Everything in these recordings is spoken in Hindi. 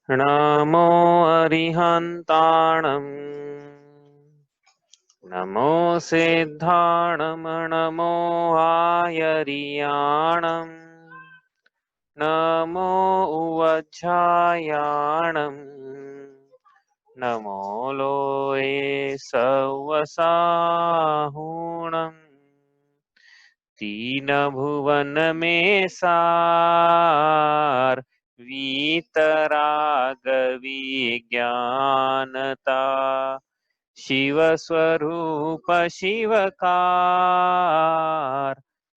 नमो अरिहन्ताणम् नमो सिद्धाणम् नमो आयर्याणम् नमो उवज्झायाणम् नमो लोये सवसाहुणम् तीन भुवन में सार वीतराग विज्ञानता शिव स्वरूप शिवकार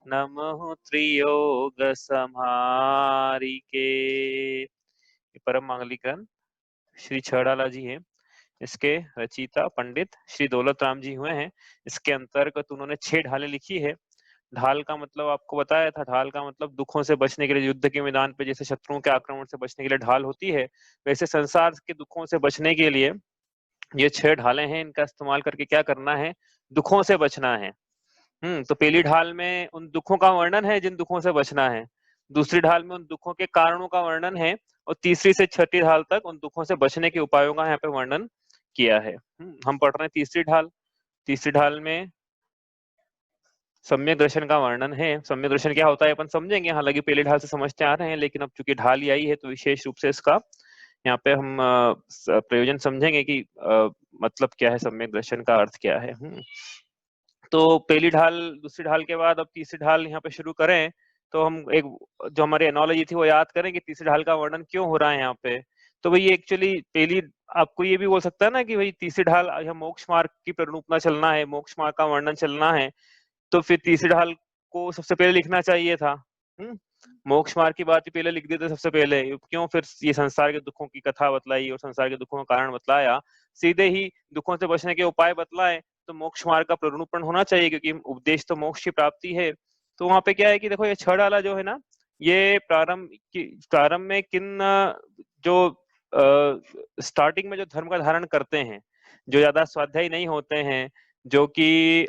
नमः त्रियोग समारिके। परम मांगलिक ग्रंथ श्री छड़ाला जी हैं, इसके रचयिता पंडित श्री दौलत राम जी हुए हैं। इसके अंतर्गत उन्होंने 6 ढालें लिखी है। ढाल का मतलब आपको बताया था, ढाल का मतलब दुखों से बचने के लिए, युद्ध के मैदान पे जैसे शत्रुओं के आक्रमण से बचने के लिए ढाल होती है, वैसे संसार के दुखों से बचने के लिए ये 6 ढालें हैं। इनका इस्तेमाल करके क्या करना है, दुखों से बचना है। तो पहली ढाल में उन दुखों का वर्णन है जिन दुखों से बचना है, दूसरी ढाल में उन दुखों के कारणों का वर्णन है, और तीसरी से छठी ढाल तक उन दुखों से बचने के उपायों का यहाँ पे वर्णन किया है। हम पढ़ रहे हैं तीसरी ढाल। तीसरी ढाल में सम्यक दर्शन का वर्णन है। सम्यक दर्शन क्या होता है अपन समझेंगे, हालांकि पहली ढाल से समझते आ रहे हैं, लेकिन अब चूंकि ढाल ही आई है तो विशेष रूप से इसका यहाँ पे हम प्रयोजन समझेंगे कि मतलब क्या है, सम्यक दर्शन का अर्थ क्या है। तो पहली ढाल, दूसरी ढाल के बाद अब तीसरी ढाल यहाँ पे शुरू करें तो हम एक जो हमारी एनोलॉजी थी वो याद करें कि तीसरी ढाल का वर्णन क्यों हो रहा है यहाँ पे। तो भाई एक्चुअली पहली, आपको ये भी बोल सकता है ना कि भाई तीसरी ढाल यहाँ मोक्ष मार्ग की प्ररूपना चलना है, मोक्ष मार्ग का वर्णन चलना है, तो फिर तीसरी ढाल को सबसे पहले लिखना चाहिए था। मोक्ष मार्ग की बात ही पहले लिख देते सबसे पहले, क्यों फिर ये संसार के दुखों की कथा बतलाई और संसार के दुखों का कारण बतलाया, सीधे ही दुखों से बचने के उपाय बतलाए, तो मोक्ष मार्ग का प्ररूपण होना चाहिए क्योंकि उपदेश तो मोक्ष की प्राप्ति है। तो वहां पे क्या है कि देखो ये 6 डाला जो है ना, ये प्रारंभ में किन जो स्टार्टिंग में जो धर्म का धारण करते हैं, जो ज्यादा स्वाध्यायी नहीं होते हैं, जो कि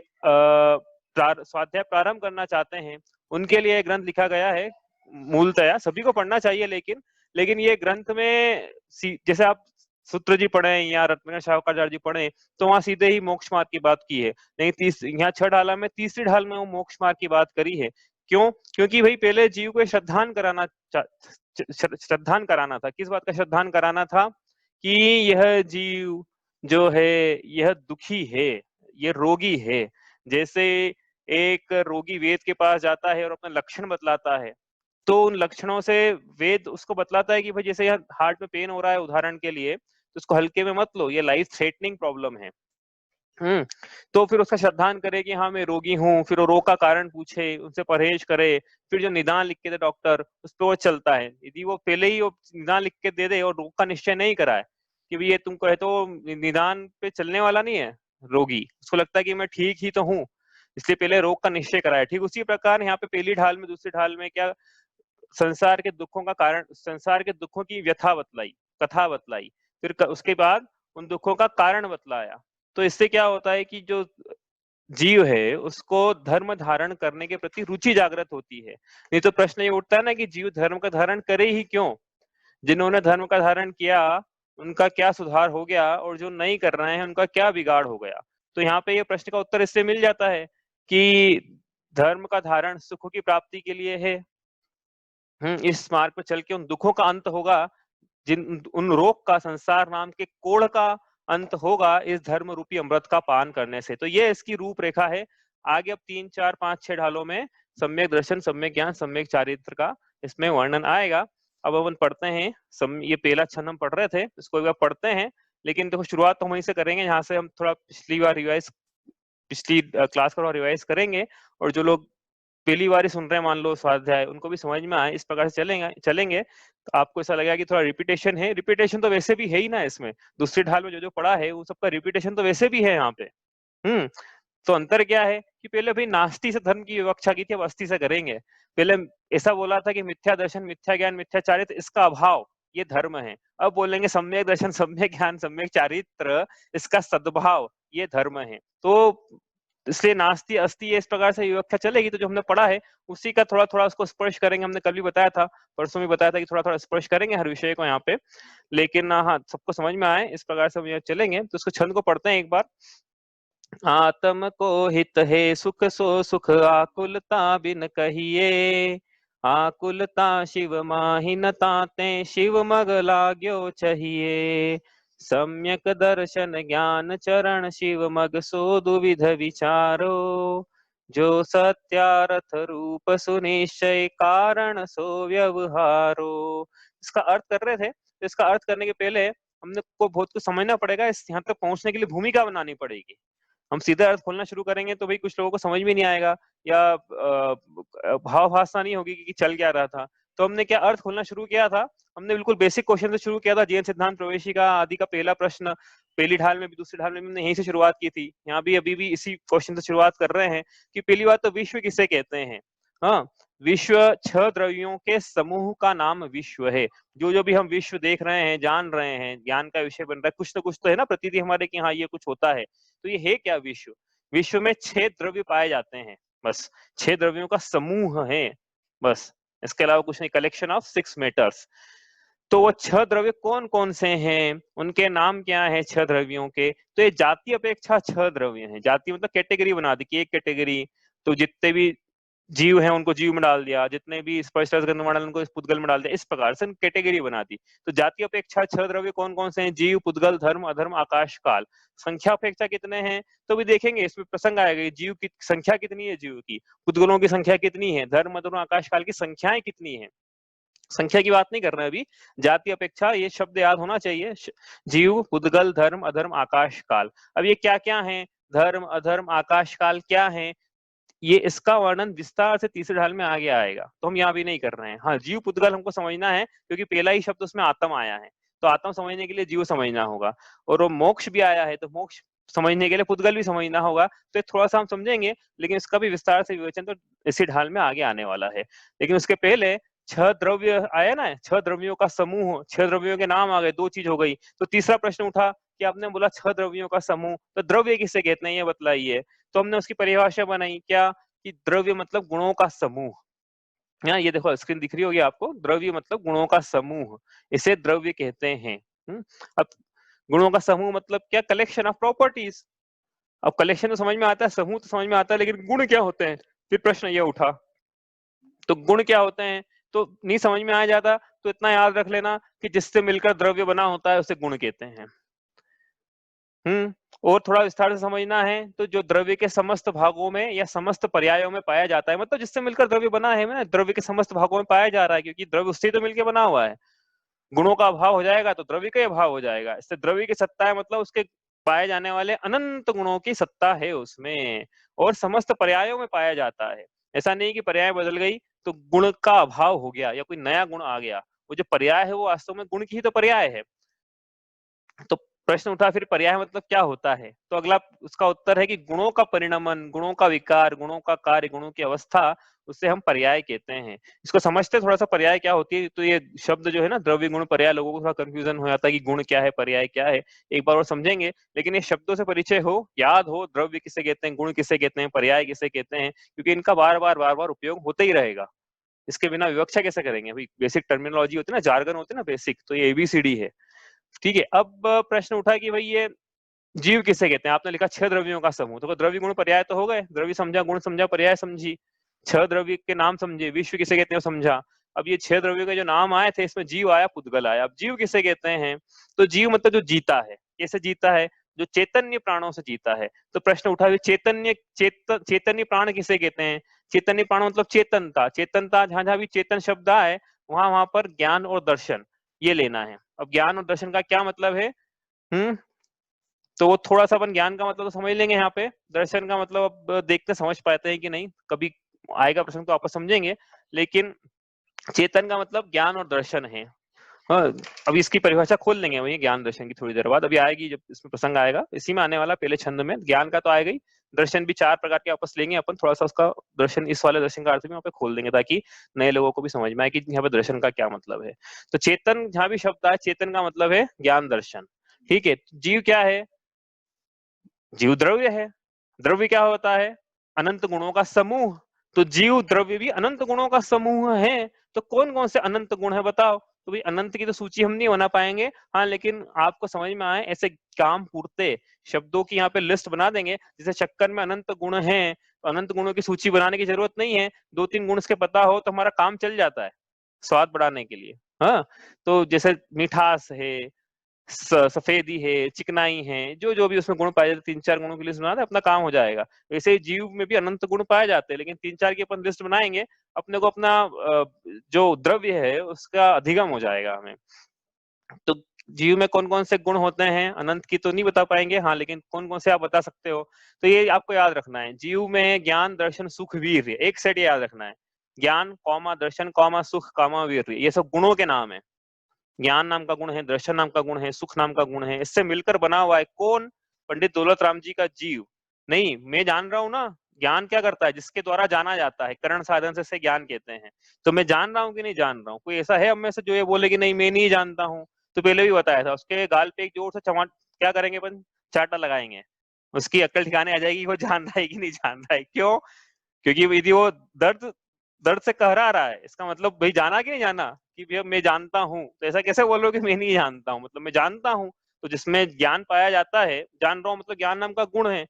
स्वाध्याय प्रारंभ करना चाहते हैं, उनके लिए ग्रंथ लिखा गया है। मूलतया सभी को पढ़ना चाहिए, लेकिन ये ग्रंथ में जैसे आप सूत्र जी पढ़े या रत्नाकर शाहूकारचार्य जी पढ़े तो वहां सीधे ही मोक्ष मार्ग की बात की है, लेकिन यहाँ 6 ढाला में तीसरी ढाल में वो मोक्ष मार्ग की बात करी है। क्यों? क्योंकि भाई पहले जीव को श्रद्धान कराना था। किस बात का श्रद्धान कराना था? कि यह जीव जो है यह दुखी है, ये रोगी है। जैसे एक रोगी वेद के पास जाता है और अपना लक्षण बतलाता है, तो उन लक्षणों से वेद उसको बतलाता है कि भाई जैसे यहाँ हार्ट में पेन हो रहा है उदाहरण के लिए, तो उसको हल्के में मत लो, ये लाइफ थ्रेटनिंग प्रॉब्लम है। तो फिर उसका श्रद्धान करे कि हाँ मैं रोगी हूँ, फिर वो रोग का कारण पूछे, उनसे परहेज करे, फिर जो निदान लिख के दे डॉक्टर उस पर वो चलता है। यदि वो पहले ही वो निदान लिख के दे दे और रोग का निश्चय नहीं कराए कि भाई ये तुमको है, तो निदान पे चलने वाला नहीं है रोगी, उसको लगता है कि मैं ठीक ही तो हूँ, इसलिए पहले रोग का निश्चय कराए। ठीक उसी प्रकार यहाँ पे पहली ढाल में दूसरी ढाल में क्या, संसार के दुखों का कारण, संसार के दुखों की व्यथा बतलाई, कथा बतलाई, फिर उसके बाद उन दुखों का कारण बतलाया। तो इससे क्या होता है कि जो जीव है उसको धर्म धारण करने के प्रति रुचि जागृत होती है। नहीं तो प्रश्न ये उठता है ना कि जीव धर्म का धारण करे ही क्यों, जिन्होंने धर्म का धारण किया उनका क्या सुधार हो गया और जो नहीं कर रहे हैं उनका क्या बिगाड़ हो गया। तो यहाँ पे ये प्रश्न का उत्तर इससे मिल जाता है कि धर्म का धारण सुखों की प्राप्ति के लिए है। इस मार्ग पर चल के उन दुखों का अंत होगा, जिन उन रोग का, संसार नाम के कोढ़ का अंत होगा इस धर्म रूपी अमृत का पान करने से। तो ये इसकी रूपरेखा है। आगे अब 3, 4, 5, 6 ढालों में सम्यक दर्शन, सम्यक ज्ञान, सम्यक चारित्र का इसमें वर्णन आएगा। अब अपन पढ़ते हैं, ये पहला छंद हम पढ़ रहे थे, इसको एक बार पढ़ते हैं। लेकिन देखो शुरुआत तो वहीं से करेंगे जहां से हम थोड़ा पिछली क्लास का रिवाइज करेंगे, और जो लोग पहली बार ही सुन रहे हैं मान लो स्वाध्याय, उनको भी समझ में आए, इस प्रकार से चलेंगे तो आपको ऐसा लगेगा कि थोड़ा रिपीटेशन है। रिपीटेशन तो वैसे भी है ही ना इसमें, दूसरी ढाल में जो जो पढ़ा है वो सबका रिपीटेशन तो वैसे भी है यहाँ पे। तो अंतर क्या है कि पहले भाई नास्ति से धर्म की विवक्षा की थी, अब अस्थि से करेंगे। पहले ऐसा बोला था कि मिथ्या दर्शन, मिथ्या ज्ञान, मिथ्या चारित्र इसका अभाव ये धर्म है। अब बोलेंगे सम्यक दर्शन, सम्यक ज्ञान, सम्यक चारित्र इसका सद्भाव ये धर्म है। तो इसलिए नास्ति अस्ति इस प्रकार से व्याख्या चलेगी। तो जो हमने पढ़ा है उसी का थोड़ा थोड़ा उसको स्पर्श करेंगे। हमने कल भी बताया था, परसों भी बताया था कि थोड़ा थोड़ा स्पर्श करेंगे हर विषय को यहाँ पे, लेकिन हाँ सबको समझ में आए इस प्रकार से हम यहाँ चलेंगे। तो उसको छंद को पढ़ते हैं एक बार। आत्म को हित है सुख सो सुख, आकुलता बिन कहिए, आकुलता शिव माहि न ताते, शिव मग लाग्यो चाहिए, सम्यक दर्शन ज्ञान चरण शिव मग सो दुविध विचारो, जो सत्यारथ रूप सुनिश्चय कारण सो व्यवहारो। इसका अर्थ कर रहे थे, तो इसका अर्थ करने के पहले हमने को बहुत कुछ समझना पड़ेगा। इस यहाँ तक पहुंचने के लिए भूमिका बनानी पड़ेगी। हम सीधा अर्थ खोलना शुरू करेंगे तो भाई कुछ लोगों को समझ में नहीं आएगा, या भाव भाषा नहीं होगी कि चल क्या रहा था। तो हमने क्या अर्थ खोलना शुरू किया था, हमने बिल्कुल बेसिक क्वेश्चन से शुरू किया था। जैन सिद्धांत प्रवेशिका आदि का पहला प्रश्न पहली ढाल में भी दूसरी ढाल में भी हमने यहीं से शुरुआत की थी। यहाँ भी अभी भी इसी क्वेश्चन से शुरुआत कर रहे हैं कि पहली बात तो विश्व किसे कहते हैं। हाँ, विश्व 6 द्रव्यों के समूह का नाम विश्व है। जो जो भी हम विश्व देख रहे हैं, जान रहे हैं, ज्ञान का विषय बन रहा है, कुछ ना कुछ तो है ना प्रतीति हमारे कि हाँ ये कुछ होता है। तो ये है क्या विश्व? विश्व में 6 द्रव्य पाए जाते हैं, बस 6 द्रव्यों का समूह है, बस इसके अलावा कुछ नहीं। Collection of 6 matters. तो वो 6 द्रव्य कौन कौन से हैं, उनके नाम क्या है 6 द्रव्यों के? तो ये जाति अपेक्षा 6 द्रव्य हैं। जाति मतलब कैटेगरी बना दी कि एक कैटेगरी, तो जितने भी जीव हैं उनको जीव में डाल दिया, जितने भी स्पर्श रस गंध मंडल उनको पुद्गल में डाल दिया, इस प्रकार से कैटेगरी बना दी। तो जाति अपेक्षा 6 द्रव्य कौन कौन से हैं? जीव, पुद्गल, धर्म, अधर्म, आकाश, काल। संख्या अपेक्षा कितने हैं तो भी देखेंगे, इसमें प्रसंग आएगा जीव की संख्या कितनी है, जीव की, पुद्गलों की संख्या कितनी है, धर्म, अधर्म, आकाश, काल की संख्याएं कितनी है। संख्या की बात नहीं कर रहे हैं अभी, जाति अपेक्षा ये शब्द याद होना चाहिए। जीव, पुद्गल, धर्म, अधर्म, आकाश, काल। अब ये क्या क्या है? धर्म, अधर्म, आकाश, काल क्या है? ये इसका वर्णन विस्तार से तीसरे ढाल में आगे आएगा, तो हम यहाँ भी नहीं कर रहे हैं। हाँ, जीव पुद्गल हमको समझना है क्योंकि पहला ही शब्द उसमें आत्म आया है, तो आत्म समझने के लिए जीव समझना होगा। और वो मोक्ष भी आया है, तो मोक्ष समझने के लिए पुद्गल भी समझना होगा। तो थोड़ा सा हम समझेंगे, लेकिन इसका भी विस्तार से विवेचन तो इसी ढाल में आगे आने वाला है। लेकिन उसके पहले 6 द्रव्य आया ना, 6 द्रव्यों का समूह, 6 द्रव्यों के नाम आ गए, 2 चीज हो गई। तो तीसरा प्रश्न उठा कि आपने बोला 6 द्रव्यों का समूह, तो द्रव्य किसे कहते हैं ये बतलाइए। तो हमने उसकी परिभाषा बनाई क्या, कि द्रव्य मतलब गुणों का समूह। यहाँ ये देखो स्क्रीन दिख रही होगी आपको, द्रव्य मतलब गुणों का समूह, इसे द्रव्य कहते हैं। अब गुणों का समूह मतलब क्या? Collection of properties. अब कलेक्शन तो समझ में आता है, समूह तो समझ में आता है, लेकिन गुण क्या होते हैं? फिर प्रश्न ये उठा, तो गुण क्या होते हैं तो नहीं समझ में आ जाता। तो इतना याद रख लेना कि जिससे मिलकर द्रव्य बना होता है उसे गुण कहते हैं। और थोड़ा विस्तार से समझना है तो जो द्रव्य के समस्त भागों में या समस्त पर्यायों में पाया जाता है, मतलब जिससे मिलकर द्रव्य बना है ना, द्रव्य के समस्त भागों में पाया जा रहा है, क्योंकि द्रव्य उससे तो मिलकर बना हुआ है। गुणों का अभाव हो जाएगा तो द्रव्य का अभाव हो जाएगा। इससे द्रव्य की सत्ता है मतलब उसके पाए जाने वाले अनंत गुणों की सत्ता है उसमें, और समस्त पर्यायों में पाया जाता है। ऐसा नहीं कि पर्याय बदल गई तो गुण का अभाव हो गया या कोई नया गुण आ गया। वो जो पर्याय है वो वास्तव में गुण की ही तो पर्याय है। तो प्रश्न उठा फिर पर्याय मतलब क्या होता है, तो अगला उसका उत्तर है कि गुणों का परिणमन, गुणों का विकार, गुणों का कार्य, गुणों की अवस्था, उससे हम पर्याय कहते हैं। इसको समझते थोड़ा सा पर्याय क्या होती है। तो ये शब्द जो है ना द्रव्य गुण पर्याय, लोगों को थोड़ा कंफ्यूजन हो जाता है कि गुण क्या है पर्याय क्या है। एक बार और समझेंगे, लेकिन ये शब्दों से परिचय हो, याद हो द्रव्य किसे कहते हैं, गुण किसे कहते हैं, पर्याय किसे कहते हैं, क्योंकि इनका बार बार उपयोग होता ही रहेगा। इसके बिना विवक्षा कैसे करेंगे भाई? बेसिक टर्मिनोलॉजी होती है ना, जार्गन होते हैं ना बेसिक, तो ये एबीसीडी है। ठीक है, अब प्रश्न उठा कि भाई ये जीव किसे कहते हैं। आपने लिखा 6 द्रव्यों का समूह, तो द्रव्य गुण पर्याय तो हो गए, द्रव्य समझा, गुण समझा, पर्याय समझी, 6 द्रव्य के नाम समझे, विश्व किसे कहते हैं समझा। अब ये 6 द्रव्यों के जो नाम आए थे इसमें जीव आया, पुद्गल आया। अब जीव किसे कहते हैं, तो जीव मतलब जो जीता है। कैसे जीता है? जो चैतन्य प्राणों से जीता है। तो प्रश्न उठा चैतन्य प्राण किसे कहते हैं? चैतन्य प्राण मतलब चेतनता। चेतनता जहां जहां भी चेतन शब्द आए वहां वहां पर ज्ञान और दर्शन ये लेना है। अब ज्ञान और दर्शन का क्या मतलब है? तो वो थोड़ा सा अपन ज्ञान का मतलब तो समझ लेंगे यहाँ पे, दर्शन का मतलब अब देखते समझ पाते हैं कि नहीं, कभी आएगा प्रश्न तो आपस समझेंगे। लेकिन चेतन का मतलब ज्ञान और दर्शन है। हाँ, अभी इसकी परिभाषा खोल लेंगे वही ज्ञान दर्शन की थोड़ी देर बाद, अभी आएगी जब इसमें प्रसंग आएगा, इसी में आने वाला पहले छंद में। ज्ञान का तो आएगा ही, दर्शन भी 4 प्रकार के आपस लेंगे अपन, थोड़ा सा उसका दर्शन, इस वाले दर्शन का अर्थ भी वहाँ पे खोल देंगे ताकि नए लोगों को भी समझ में आए कि यहाँ पे दर्शन का क्या मतलब है। तो चेतन जहाँ भी शब्द आए, चेतन का मतलब है ज्ञान दर्शन। ठीक है, जीव क्या है? जीव द्रव्य है, द्रव्य क्या होता है? अनंत गुणों का समूह। तो जीव द्रव्य भी अनंत गुणों का समूह है। तो कौन कौन से अनंत गुण है बताओ? तो भाई अनंत की तो सूची हम नहीं बना पाएंगे, हाँ, लेकिन आपको समझ में आए ऐसे काम पूर्ते शब्दों की यहाँ पे लिस्ट बना देंगे। जैसे शक्कर में अनंत गुण हैं, तो अनंत गुणों की सूची बनाने की जरूरत नहीं है, 2-3 गुण इसके पता हो तो हमारा काम चल जाता है स्वाद बढ़ाने के लिए। हाँ, तो जैसे मिठास है, सफेदी है, चिकनाई है, जो जो भी उसमें गुण पाए जाते 3-4 गुणों की लिस्ट बना दे, अपना काम हो जाएगा। वैसे ही जीव में भी अनंत गुण पाए जाते हैं, लेकिन 3-4 की अपन लिस्ट बनाएंगे, अपने को अपना जो द्रव्य है उसका अधिगम हो जाएगा हमें। तो जीव में कौन कौन से गुण होते हैं, अनंत की तो नहीं बता पाएंगे, हाँ, लेकिन कौन कौन से आप बता सकते हो। तो ये आपको याद रखना है, जीव में ज्ञान, दर्शन, सुख, वीर्य, एक सेट याद रखना है। ज्ञान कॉमा दर्शन कॉमा सुख कॉमा वीर्य, ये सब गुणों के नाम है। ज्ञान नाम का गुण है, दर्शन नाम का गुण है, सुख नाम का गुण है, इससे मिलकर बना हुआ है कौन? पंडित दौलत राम जी का जीव। नहीं, मैं जान रहा हूं ना, ज्ञान क्या करता है? जिसके द्वारा जाना जाता है, करण साधन से ज्ञान कहते हैं। तो मैं जान रहा हूँ कि नहीं जान रहा हूँ? कोई ऐसा है हम में से जो ये बोले कि नहीं मैं नहीं जानता हूँ? तो पहले भी बताया था, उसके गाल पे एक जोर से चमाट क्या करेंगे अपन? चाटा लगाएंगे, उसकी अक्ल ठिकाने आ जाएगी, वो जान रहा है कि नहीं जान रहा है। क्यों? क्योंकि यदि वो दर्द दर्द से कहरा रहा है, इसका मतलब भाई जाना कि नहीं जाना, कि भैया मैं जानता हूँ, तो ऐसा कैसे बोलो कि मैं नहीं जानता हूँ? मतलब मैं जानता हूँ। तो जिसमें ज्ञान पाया जाता है, जान रहा हूँ मतलब ज्ञान नाम का गुण है,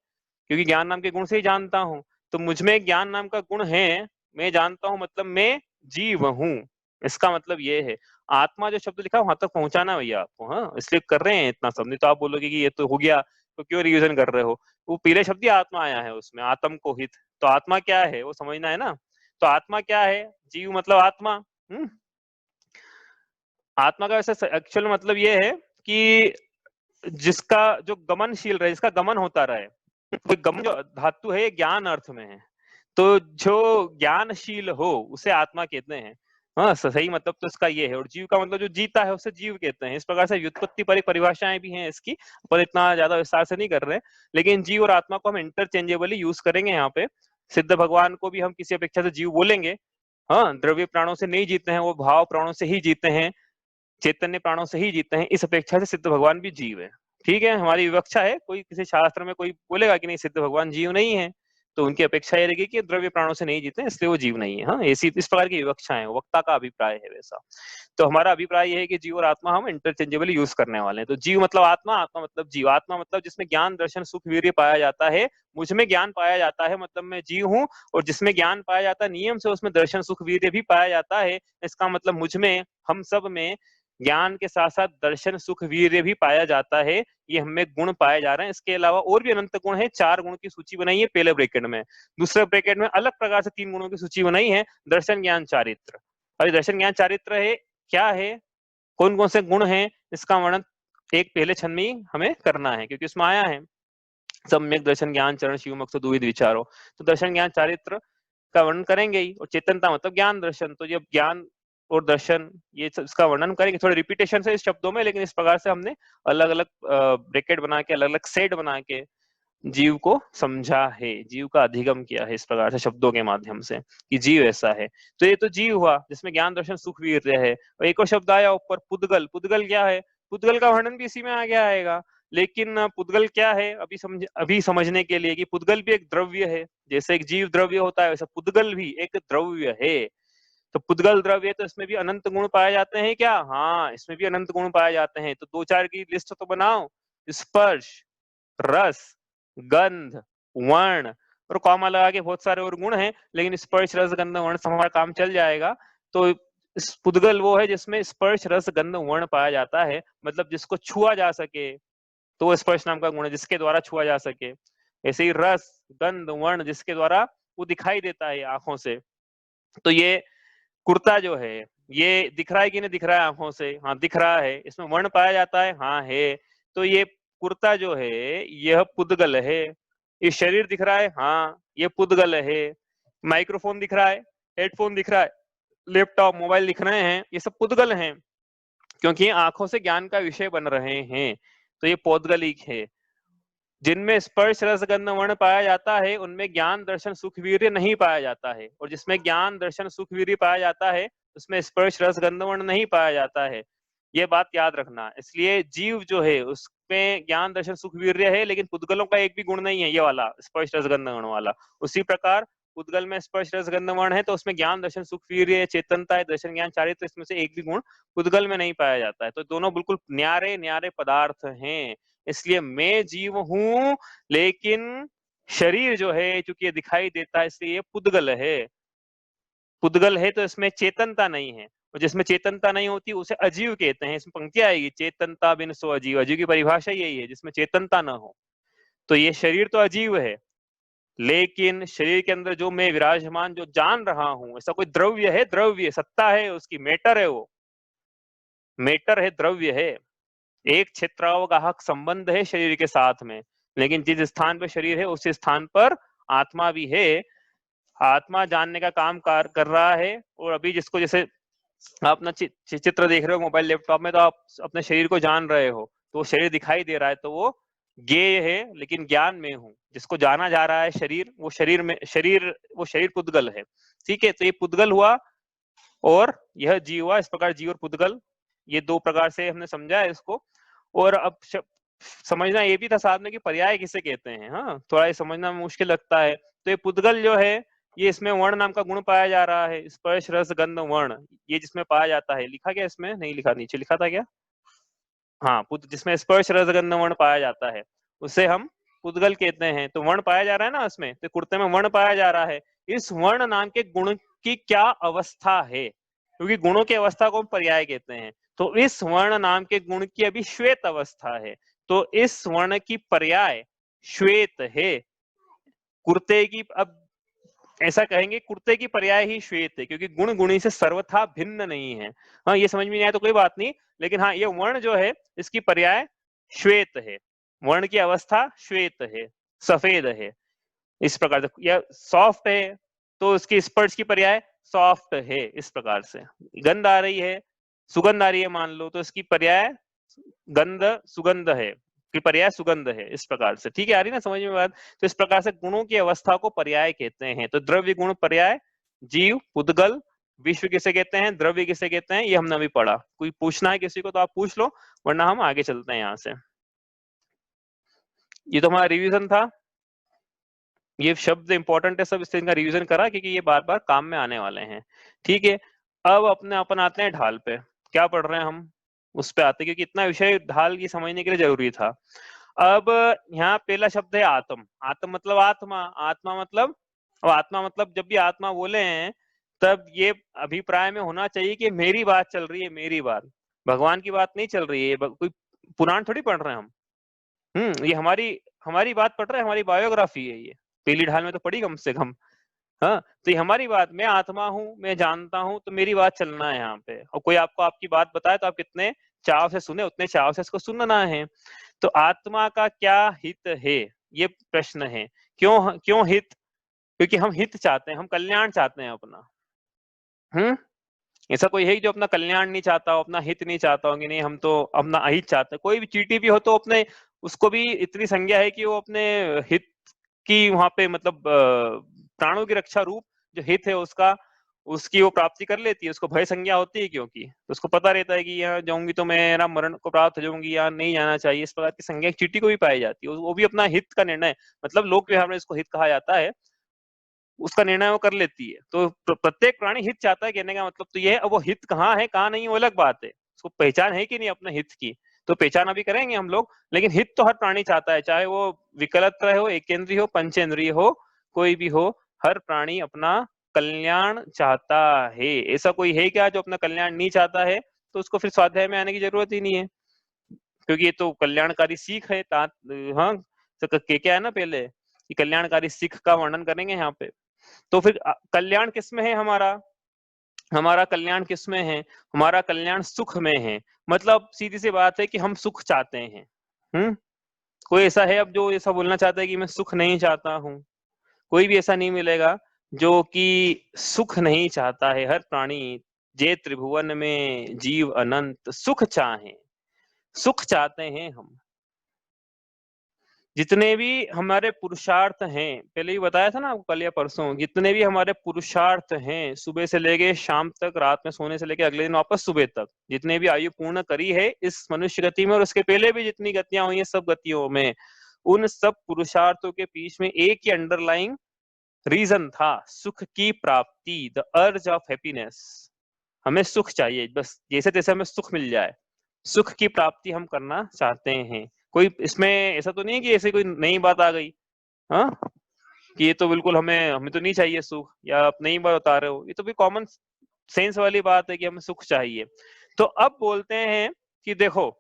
क्योंकि ज्ञान नाम के गुण से ही जानता हूँ। तो मुझ में ज्ञान नाम का गुण है, मैं जानता हूँ, मतलब मैं जीव हूँ। इसका मतलब ये है। आत्मा जो शब्द लिखा वहां तक पहुंचाना भैया आपको, हाँ, इसलिए कर रहे हैं इतना सब, नहीं तो आप बोलोगे कि ये तो हो गया, तो क्यों रिविजन कर रहे हो? वो पहले शब्द ही आत्मा आया है उसमें, आत्म को हित। तो आत्मा क्या है वो समझना है ना। तो आत्मा क्या है? जीव मतलब आत्मा। हम्म आत्मा का वैसे एक्चुअल मतलब ये है कि जिसका जो गमनशील रहे, जिसका गमन होता रहे। तो गमन जो धातु है ये ज्ञान अर्थ में है, तो जो ज्ञानशील हो उसे आत्मा कहते हैं। हाँ, सही मतलब तो इसका ये है। और जीव का मतलब जो जीता है उसे जीव कहते हैं। इस प्रकार से व्युत्पत्ति पर परिभाषाएं भी हैं इसकी, पर इतना ज्यादा विस्तार से नहीं कर रहे। लेकिन जीव और आत्मा को हम इंटरचेंजेबली यूज करेंगे यहाँ पे। सिद्ध भगवान को भी हम किसी अपेक्षा से जीव बोलेंगे। हाँ, द्रव्य प्राणों से नहीं जीते हैं, वो भाव प्राणों से ही जीते हैं, चैतन्य प्राणों से ही जीते हैं, इस अपेक्षा से सिद्ध भगवान भी जीव है। ठीक है, हमारी विवक्षा है। कोई किसी शास्त्र में कोई बोलेगा कि नहीं सिद्ध भगवान जीव नहीं है, तो उनकी अपेक्षा ये रहेगी कि द्रव्य प्राणों से नहीं जीते इसलिए वो जीव नहीं है। हाँ, ऐसी इस प्रकार की विवक्षा है, वक्ता का अभिप्राय है वैसा। तो हमारा अभिप्राय ये है कि जीव और आत्मा हम इंटरचेंजेबली यूज करने वाले हैं। तो जीव मतलब आत्मा, आत्मा मतलब जीव। आत्मा मतलब जिसमें ज्ञान, दर्शन, सुख, वीर्य पाया जाता है। मुझ में ज्ञान पाया जाता है मतलब मैं जीव हूँ, और जिसमें ज्ञान पाया जाता है नियम से उसमें दर्शन, सुख, वीर्य भी पाया जाता है। इसका मतलब मुझ में, हम सब में ज्ञान के साथ साथ दर्शन, सुख, वीर्य भी पाया जाता है। ये हमें गुण पाए जा रहे हैं। इसके अलावा और भी अनंत गुण है। 4 गुण की सूची बनाई है पहले ब्रैकेट में। दूसरे ब्रैकेट में अलग प्रकार से 3 गुणों की सूची बनाई है, दर्शन, ज्ञान, चारित्र। अभी दर्शन, ज्ञान, चारित्र है क्या है, कौन कौन से गुण हैं, इसका वर्णन एक पहले छंद में ही हमें करना है, क्योंकि उसमें आया है सम्यक दर्शन, ज्ञान, चरण, शिव, मकसद, द्विविध विचारो। तो दर्शन, ज्ञान, चारित्र का वर्णन करेंगे ही। और चेतनता मतलब ज्ञान, दर्शन। तो जब ज्ञान और दर्शन ये इसका वर्णन करेंगे, थोड़े रिपीटेशन है इस शब्दों में, लेकिन इस प्रकार से हमने अलग अलग ब्रैकेट बना के, अलग अलग सेट बना के जीव को समझा है, जीव का अधिगम किया है इस प्रकार से शब्दों के माध्यम से, कि जीव ऐसा है। तो ये तो जीव हुआ जिसमें ज्ञान, दर्शन, सुख, वीर्य है। और एक और शब्द आया ऊपर, पुद्गल। पुद्गल क्या है? पुद्गल का वर्णन भी इसी में आगे आएगा। लेकिन पुद्गल क्या है अभी समझने के लिए, कि पुद्गल भी एक द्रव्य है। जैसे एक जीव द्रव्य होता है, वैसे पुद्गल भी एक द्रव्य है। तो पुद्गल द्रव्य, तो इसमें भी अनंत गुण पाए जाते हैं क्या? हाँ, इसमें भी अनंत गुण पाए जाते हैं। तो 2-4 की लिस्ट तो बनाओ। स्पर्श, रस, गंध, वर्ण, और कॉमा लगा के बहुत सारे और गुण हैं, लेकिन स्पर्श, रस, गंध, वर्ण से हमारा काम चल जाएगा। तो पुद्गल वो है जिसमें स्पर्श, रस, गंध, वर्ण पाया जाता है, मतलब जिसको छुआ जा सके, तो वो स्पर्श नाम का गुण है, जिसके द्वारा छुआ जा सके। ऐसे ही रस, गंध, वर्ण, जिसके द्वारा वो दिखाई देता है आंखों से। तो ये कुर्ता जो है, ये दिख रहा है कि नहीं दिख रहा है आंखों से? हाँ, दिख रहा है। इसमें वर्ण पाया जाता है? हाँ, है। तो ये कुर्ता जो है यह पुद्गल है। ये शरीर दिख रहा है? हाँ, ये पुद्गल है। माइक्रोफोन दिख रहा है, हेडफोन दिख रहा है, लैपटॉप, मोबाइल दिख रहे हैं, ये सब पुद्गल हैं, क्योंकि ये आंखों से ज्ञान का विषय बन रहे हैं। तो ये पौद्गलिक है। जिनमें स्पर्श, रस, गंध, वर्ण पाया जाता है उनमें ज्ञान, दर्शन, सुख, वीर्य नहीं पाया जाता है। और जिसमें ज्ञान, दर्शन, सुख, वीर्य पाया जाता है उसमें स्पर्श, रस, गंध, वर्ण नहीं पाया जाता है। ये बात याद रखना। इसलिए जीव जो है उसमें ज्ञान दर्शन सुख वीर्य है, लेकिन पुद्गलों का एक भी गुण नहीं है ये वाला स्पर्श रस गंध वर्ण वाला। उसी प्रकार पुद्गल में स्पर्श रस गंध वर्ण है तो उसमें ज्ञान दर्शन सुख वीर्य चेतनता है, दर्शन ज्ञान चारित्र, इसमें से एक भी गुण पुद्गल में नहीं पाया जाता है। तो दोनों बिल्कुल न्यारे न्यारे पदार्थ हैं। इसलिए मैं जीव हूं, लेकिन शरीर जो है चूंकि ये दिखाई देता है इसलिए ये पुद्गल है। पुद्गल है तो इसमें चेतनता नहीं है, और जिसमें चेतनता नहीं होती उसे अजीव कहते हैं। इसमें पंक्ति आएगी, चेतनता बिन सो अजीव। अजीव की परिभाषा यही है, जिसमें चेतनता ना हो। तो ये शरीर तो अजीव है, लेकिन शरीर के अंदर जो मैं विराजमान जो जान रहा हूं, ऐसा कोई द्रव्य है, द्रव्य सत्ता है उसकी, मैटर है, वो मैटर है, द्रव्य है। एक क्षेत्रावगाहक संबंध है शरीर के साथ में, लेकिन जिस स्थान पर शरीर है उस स्थान पर आत्मा भी है। आत्मा जानने का काम कर रहा है। और अभी जिसको जैसे आप अपना चित्र देख रहे हो मोबाइल लैपटॉप में, तो आप अपने शरीर को जान रहे हो, तो वो शरीर दिखाई दे रहा है, तो वो ज्ञेय है, लेकिन ज्ञान में हूं। जिसको जाना जा रहा है शरीर, वो शरीर में वो शरीर पुद्गल है। ठीक है, तो ये पुद्गल हुआ और यह जीव हुआ। इस प्रकार जीव और पुद्गल ये दो प्रकार से हमने समझा है इसको। और अब समझना ये भी था साथ में कि पर्याय किसे कहते हैं। हाँ, थोड़ा ये समझना मुश्किल लगता है। तो ये पुद्गल जो है, ये इसमें वर्ण नाम का गुण पाया जा रहा है, स्पर्श रस गंध वर्ण, ये जिसमें पाया जाता है। लिखा क्या इसमें? नहीं लिखा, नीचे लिखा था क्या? हाँ, जिसमें स्पर्श रस गंध वर्ण पाया जाता है उसे हम पुद्गल कहते हैं। तो वर्ण पाया जा रहा है ना उसमें, तो कुर्ते में वर्ण पाया जा रहा है। इस वर्ण नाम के गुण की क्या अवस्था है, क्योंकि गुणों की अवस्था को हम पर्याय कहते हैं। तो इस वर्ण नाम के गुण की अभी श्वेत अवस्था है, तो इस वर्ण की पर्याय श्वेत है। कुर्ते की, अब ऐसा कहेंगे, कुर्ते की पर्याय ही श्वेत है, क्योंकि गुण गुणी से सर्वथा भिन्न नहीं है। हाँ, ये समझ में नहीं आया तो कोई बात नहीं, लेकिन हाँ, ये वर्ण जो है इसकी पर्याय श्वेत है। वर्ण की अवस्था श्वेत है, सफेद है। इस प्रकार से या सॉफ्ट है तो उसकी स्पर्श की पर्याय सॉफ्ट है। इस प्रकार से गंध आ रही है, सुगंध आ रही है मान लो, तो इसकी पर्याय गंध सुगंध है, की पर्याय सुगंध है। इस प्रकार से ठीक है, आ रही ना समझ में बात? तो इस प्रकार से गुणों की अवस्था को पर्याय कहते हैं। तो द्रव्य गुण पर्याय, जीव पुद्गल, विश्व किसे कहते हैं, द्रव्य किसे कहते हैं, ये हमने अभी पढ़ा। कोई पूछना है किसी को तो आप पूछ लो, वरना हम आगे चलते हैं यहाँ से। ये तो हमारा रिवीजन था। ये शब्द इंपॉर्टेंट है सब, इससे इनका रिवीजन करा क्योंकि ये बार बार काम में आने वाले हैं। ठीक है, अब अपन आते हैं ढाल पे। क्या पढ़ रहे हैं हम, उस पे आते हैं, क्योंकि इतना विषय ढाल की समझने के लिए जरूरी था। अब यहाँ पहला शब्द है आत्म। आत्म मतलब आत्मा, आत्मा मतलब, और आत्मा मतलब जब भी आत्मा बोले हैं तब ये अभिप्राय में होना चाहिए कि मेरी बात चल रही है, मेरी बात, भगवान की बात नहीं चल रही है। कोई पुराण थोड़ी पढ़ रहे हैं हम। ये हमारी बात पढ़ रहे हैं, हमारी बायोग्राफी है ये। पहली ढाल में तो पढ़ी कम से कम। हाँ, तो ये हमारी बात, मैं आत्मा हूँ, मैं जानता हूँ, तो मेरी बात चलना है यहाँ पे। और कोई आपको आपकी बात बताए तो आप कितने चाव से सुने, उतने चाव से इसको सुनना है। तो आत्मा का क्या हित है, ये प्रश्न है। क्यों हित? क्योंकि हम हित चाहते हैं, हम कल्याण चाहते हैं अपना। ऐसा कोई है जो अपना कल्याण नहीं चाहता हो, अपना हित नहीं चाहता हो कि नहीं हम तो अपना अहित चाहते हैं? कोई भी चींटी भी हो तो अपने, उसको भी इतनी संज्ञा है कि वो अपने हित की वहां पे मतलब प्राणों की रक्षा रूप जो हित है उसका, उसकी वो प्राप्ति कर लेती है। उसको भय संज्ञा होती है, क्योंकि उसको पता रहता है कि यहाँ जाऊंगी तो मेरा मरण को प्राप्त हो जाऊंगी, या नहीं जाना चाहिए। इस प्रकार की संज्ञा चींटी को भी पाई जाती है। वो भी अपना हित का निर्णय, मतलब लोक व्यवहार में इसको हित कहा जाता है, उसका निर्णय वो कर लेती है। तो प्रत्येक प्राणी हित चाहता है, कहने का मतलब तो ये है। अब वो हित कहाँ है कहाँ नहीं वो अलग बात है, उसको पहचान है कि नहीं अपने हित की, तो पहचान अभी करेंगे हम लोग। लेकिन हित तो हर प्राणी चाहता है, चाहे वो विकलत्र हो, एकेंद्रीय हो, पंचेंद्रीय हो, कोई भी हो, हर प्राणी अपना कल्याण चाहता है। ऐसा कोई है क्या जो अपना कल्याण नहीं चाहता है? तो उसको फिर स्वाध्याय में आने की जरूरत ही नहीं है, क्योंकि ये तो कल्याणकारी सीख है। हाँ, तो क्या है ना पहले कि कल्याणकारी सीख का वर्णन करेंगे यहाँ पे। तो फिर कल्याण किसमें है हमारा? हमारा कल्याण किसमें है? हमारा कल्याण सुख में है। मतलब सीधी सी बात है कि हम सुख चाहते हैं। कोई ऐसा है अब जो ऐसा बोलना चाहता है कि मैं सुख नहीं चाहता हूँ? कोई भी ऐसा नहीं मिलेगा जो कि सुख नहीं चाहता है। हर प्राणी जे त्रिभुवन में जीव अनंत सुख चाहे, सुख चाहते हैं हम। जितने भी हमारे पुरुषार्थ हैं, पहले ही बताया था ना आपको कल या परसों, जितने भी हमारे पुरुषार्थ हैं सुबह से लेके शाम तक, रात में सोने से लेके अगले दिन वापस सुबह तक, जितने भी आयु पूर्ण करी है इस मनुष्य गति में और उसके पहले भी जितनी गतियां हुई हैं सब गतियों में, उन सब पुरुषार्थों के बीच में एक ही अंडरलाइंग रीजन था, सुख की प्राप्ति, द अर्ज ऑफ हैप्पीनेस। हमें सुख चाहिए, बस जैसे तैसे हमें सुख मिल जाए, सुख की प्राप्ति हम करना चाहते हैं। कोई इसमें ऐसा तो नहीं है कि ऐसे कोई नई बात आ गई, हाँ, कि ये तो बिल्कुल हमें तो नहीं चाहिए सुख, या आप नई बात बता रहे हो, ये तो भी कॉमन सेंस वाली बात है कि हमें सुख चाहिए। तो अब बोलते हैं कि देखो,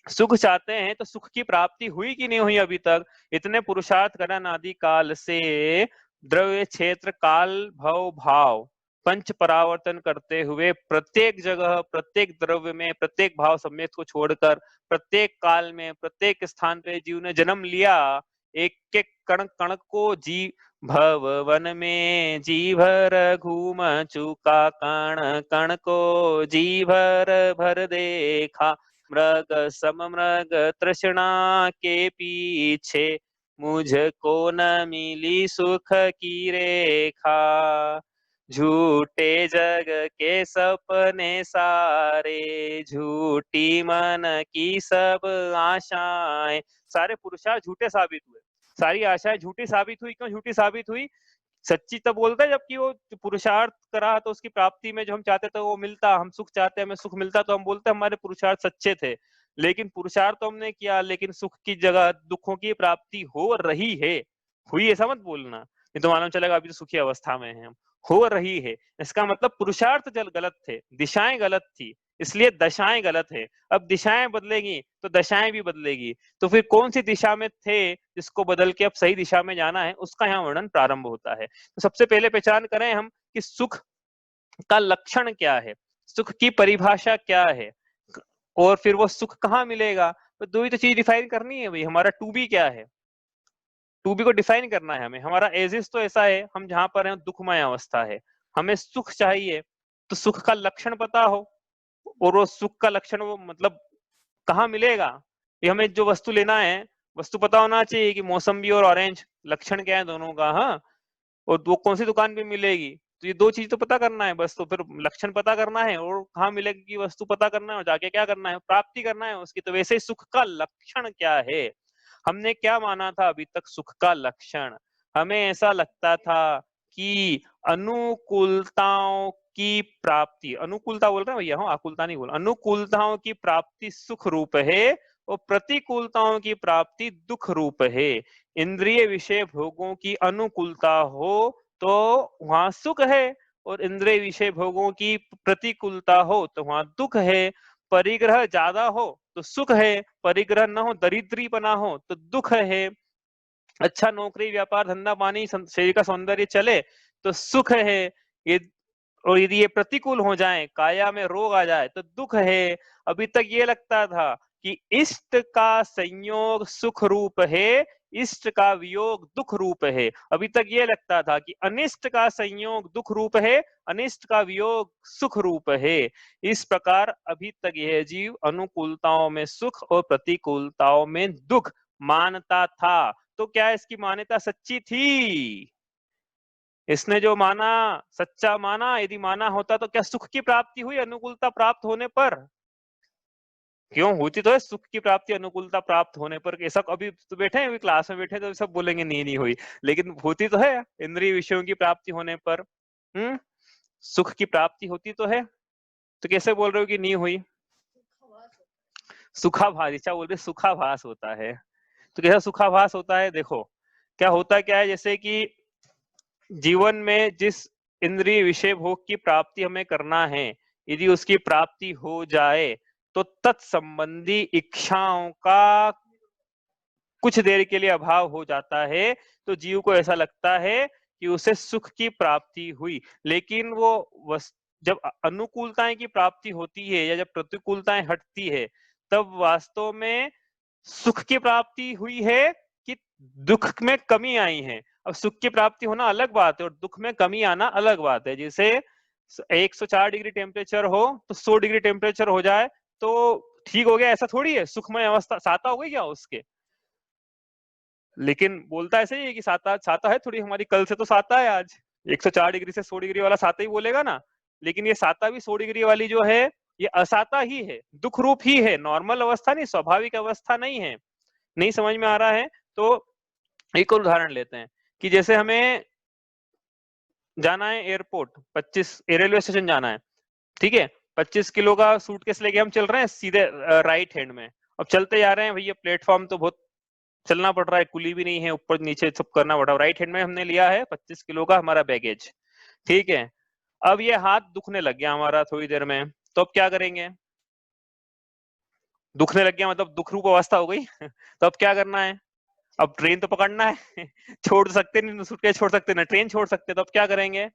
सुख चाहते हैं तो सुख की प्राप्ति हुई कि नहीं हुई अभी तक? इतने पुरुषार्थ करा अनादि काल से, द्रव्य क्षेत्र काल भव भाव पंच परावर्तन करते हुए प्रत्येक जगह, प्रत्येक द्रव्य में, प्रत्येक भाव सम्यक को छोड़कर प्रत्येक काल में, प्रत्येक स्थान पे जीव ने जन्म लिया। एक एक कण कण को जी भव वन में जी भर घूम चुका, कण कण को जी भर भर देखा, मृग सम मृग तृष्णा के पीछे, मुझको न मिली सुख की रेखा, झूठे जग के सपने सारे, झूठी मन की सब आशाएं, सारे पुरुषार्थ झूठे साबित हुए, सारी आशाएं झूठी साबित हुई। क्यों झूठी साबित हुई? सच्ची तब बोलता है जबकि वो पुरुषार्थ करा तो उसकी प्राप्ति में जो हम चाहते थे वो मिलता, हम सुख चाहते हैं हमें सुख मिलता, तो हम बोलते हैं हमारे पुरुषार्थ सच्चे थे। लेकिन पुरुषार्थ तो हमने किया, लेकिन सुख की जगह दुखों की प्राप्ति हो रही है। हुई ऐसा मत बोलना, नहीं तो मालूम चलेगा अभी तो सुखी अवस्था में है हम। हो रही है इसका मतलब पुरुषार्थ जल गलत थे, दिशाएं गलत थी, इसलिए दशाएं गलत है। अब दिशाएं बदलेगी तो दशाएं भी बदलेगी, तो फिर कौन सी दिशा में थे जिसको बदल के अब सही दिशा में जाना है, उसका यहाँ वर्णन प्रारंभ होता है। तो सबसे पहले पहचान करें हम कि सुख का लक्षण क्या है, सुख की परिभाषा क्या है, और फिर वो सुख कहाँ मिलेगा। तो दो ही तो चीज डिफाइन करनी है भाई, हमारा टू बी क्या है, टू बी को डिफाइन करना है हमें। हमारा एजिस तो ऐसा है, हम जहां पर हैं दुखमय अवस्था है, हमें सुख चाहिए, तो सुख का लक्षण पता हो, और वो सुख का लक्षण वो मतलब कहाँ मिलेगा, ये हमें जो वस्तु लेना है वस्तु पता होना चाहिए कि मौसम्बी और ऑरेंज लक्षण क्या है दोनों का, हाँ, और वो कौन सी दुकान पे मिलेगी, तो ये दो चीज तो पता करना है बस। तो फिर लक्षण पता करना है और कहाँ मिलेगी वस्तु पता करना है, और जाके क्या करना है, प्राप्ति करना है उसकी। तो वैसे ही सुख का लक्षण क्या है, हमने क्या माना था अभी तक सुख का लक्षण? हमें ऐसा लगता था कि अनुकूलताओं की प्राप्ति, अनुकूलता बोल रहे हैं भैया, हाँ आकुलता नहीं बोल, अनुकूलताओं की प्राप्ति सुख रूप है और प्रतिकूलताओं की प्राप्ति दुख रूप है। इंद्रिय विषय भोगों की अनुकूलता हो तो वहां सुख है, और इंद्रिय विषय भोगों की प्रतिकूलता हो तो वहां दुख है। परिग्रह ज्यादा हो तो सुख है, परिग्रह न हो, दरिद्रीपना हो तो दुख है। अच्छा नौकरी व्यापार धंधा पानी शरीर का सौंदर्य चले तो सुख है, ये और यदि ये प्रतिकूल हो जाए, काया में रोग आ जाए तो दुख है। अभी तक ये लगता था कि इष्ट का संयोग सुख रूप है, इष्ट का वियोग दुख रूप है। अभी तक ये लगता था कि अनिष्ट का संयोग दुख रूप है, अनिष्ट का वियोग सुख रूप है। इस प्रकार अभी तक यह जीव अनुकूलताओं में सुख और प्रतिकूलताओं में दुख मानता था। तो क्या इसकी मान्यता सच्ची थी? इसने जो माना सच्चा माना, यदि माना होता तो क्या सुख की प्राप्ति हुई अनुकूलता प्राप्त होने पर? क्यों होती तो है सुख की प्राप्ति अनुकूलता प्राप्त होने पर। ऐसा अभी तो बैठे हैं, अभी क्लास में बैठे तो सब बोलेंगे नहीं नहीं हुई, लेकिन होती तो है इंद्रिय विषयों की प्राप्ति होने पर। सुख की प्राप्ति होती तो है, तो कैसे बोल रहे हो कि नहीं हुई? सुखाभास, इच्छा बोल रहे सुखाभास होता है। तो कैसा सुखाभास होता है? देखो क्या होता क्या है, जैसे कि जीवन में जिस इंद्रिय विषय भोग की प्राप्ति हमें करना है, यदि उसकी प्राप्ति हो जाए तो तत्संबंधी इच्छाओं का कुछ देर के लिए अभाव हो जाता है, तो जीव को ऐसा लगता है कि उसे सुख की प्राप्ति हुई। लेकिन वो जब अनुकूलताएं की प्राप्ति होती है या जब प्रतिकूलताएं हटती है, तब वास्तव में सुख की प्राप्ति हुई है कि दुख में कमी आई है। अब सुख की प्राप्ति होना अलग बात है और दुख में कमी आना अलग बात है। जैसे 104 डिग्री टेम्परेचर हो तो 100 डिग्री टेम्परेचर हो जाए तो ठीक हो गया, ऐसा थोड़ी है। सुखमय अवस्था साता हो गई क्या उसके? लेकिन बोलता ऐसे ही है कि साता छाता है थोड़ी हमारी, कल से तो साता है आज। 104 डिग्री से 100 डिग्री वाला साता ही बोलेगा ना, लेकिन ये साता भी 100 डिग्री वाली जो है ये असाता ही है, दुख रूप ही है, नॉर्मल अवस्था नहीं, स्वाभाविक अवस्था नहीं है। नहीं समझ में आ रहा है तो एक और उदाहरण लेते हैं कि जैसे हमें जाना है एयरपोर्ट, 25 रेलवे स्टेशन जाना है, ठीक है, 25 किलो का सूटकेस लेके हम चल रहे हैं सीधे राइट हैंड में। अब चलते जा रहे हैं भैया, प्लेटफॉर्म तो बहुत चलना पड़ रहा है, कुली भी नहीं है, ऊपर नीचे सब करना पड़ रहा है। राइट हैंड में हमने लिया है 25 किलो का हमारा बैगेज, ठीक है। अब ये हाथ दुखने लग गया हमारा थोड़ी देर में, तो अब क्या करेंगे? दुखने लग गया मतलब दुख रूप अवस्था हो गई तो अब क्या करना है? अब ट्रेन तो पकड़ना है छोड़ सकते नहीं, सूटकेस छोड़ सकते ना ट्रेन छोड़ सकते, तो अब क्या करेंगे?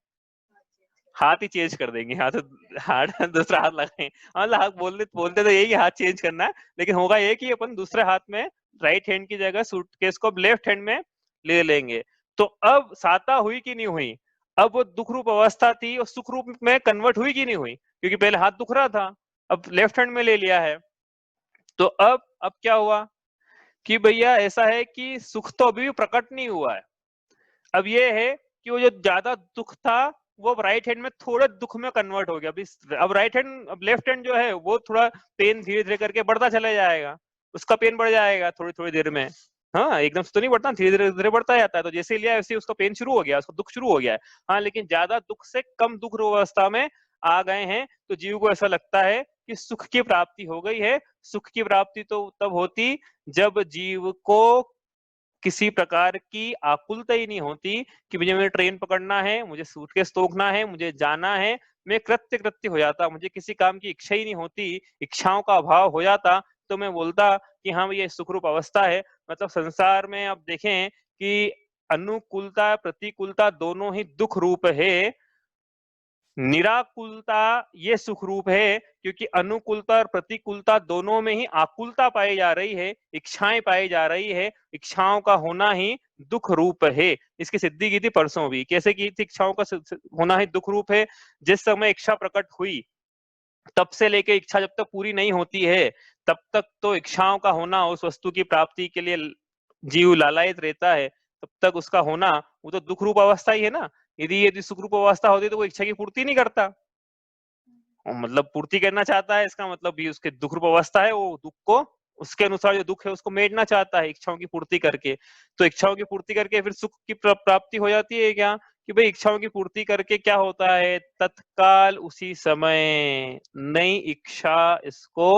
हाथ ही चेंज कर देंगे, हाथ दूसरा हाथ लगाएं। मतलब हाथ बोलते बोलते तो यही हाथ चेंज करना है, लेकिन होगा ये कि अपन दूसरे हाथ में राइट हैंड की जगह सूटकेस को लेफ्ट हैंड में ले लेंगे। तो अब साता हुई कि नहीं हुई? अब वो दुख रूप अवस्था थी और सुख रूप में कन्वर्ट हुई कि नहीं हुई? क्योंकि पहले हाथ दुख रहा था, अब लेफ्ट हैंड में ले लिया है। तो अब क्या हुआ कि भैया ऐसा है कि सुख तो अभी भी प्रकट नहीं हुआ है। अब ये है कि वो जो ज्यादा दुख था वो अब राइट हैंड में थोड़े दुख में कन्वर्ट हो गया। अब राइट हैंड, अब लेफ्ट हैंड जो है वो थोड़ा पेन धीरे धीरे करके बढ़ता चला जाएगा, उसका पेन बढ़ जाएगा थोड़ी थोड़ी देर में। हाँ, एकदम से तो नहीं बढ़ता, धीरे धीरे धीरे बढ़ता जाता है। तो जैसे लिया वैसे उसका पेन शुरू हो गया, उसका दुख शुरू हो गया है। हाँ, लेकिन ज्यादा दुख से कम दुख अवस्था में आ गए हैं, तो जीव को ऐसा लगता है कि सुख की प्राप्ति हो गई है। सुख की प्राप्ति तो तब होती जब जीव को किसी प्रकार की आकुलता ही नहीं होती कि मुझे ट्रेन पकड़ना है, मुझे सूटकेस तोड़ना है, मुझे जाना है। मैं कृत्य कृत्य हो जाता, मुझे किसी काम की इच्छा ही नहीं होती, इच्छाओं का अभाव हो जाता, तो मैं बोलता कि हाँ ये सुखरूप अवस्था है। मतलब संसार में आप देखें कि अनुकूलता प्रतिकूलता दोनों ही दुख रूप है, निराकुलता ये सुख रूप है, क्योंकि अनुकूलता और प्रतिकूलता दोनों में ही आकुलता पाई जा रही है, इच्छाएं पाई जा रही है। इच्छाओं का होना ही दुख रूप है। इसकी सिद्धि की थी परसों भी, कैसे की थी? इच्छाओं का होना ही दुख रूप है। जिस समय इच्छा प्रकट हुई तब से लेके इच्छा जब तक पूरी नहीं होती है तब तक तो इच्छाओं का होना, उस वस्तु की प्राप्ति के लिए जीव लालायित रहता है, तब तक उसका होना वो तो दुख रूप अवस्था ही है ना। यदि सुख रूप अवस्था होती तो वो इच्छा की पूर्ति नहीं करता, मतलब पूर्ति करना चाहता है, इसका मतलब भी उसके दुख रूप अवस्था है, वो दुख को उसके अनुसार जो दुख है उसको मेटना चाहता है इच्छाओं की पूर्ति करके। तो इच्छाओं की पूर्ति करके फिर सुख की प्राप्ति हो जाती है क्या? कि भाई इच्छाओं की पूर्ति करके क्या होता है, तत्काल उसी समय नई इच्छा इसको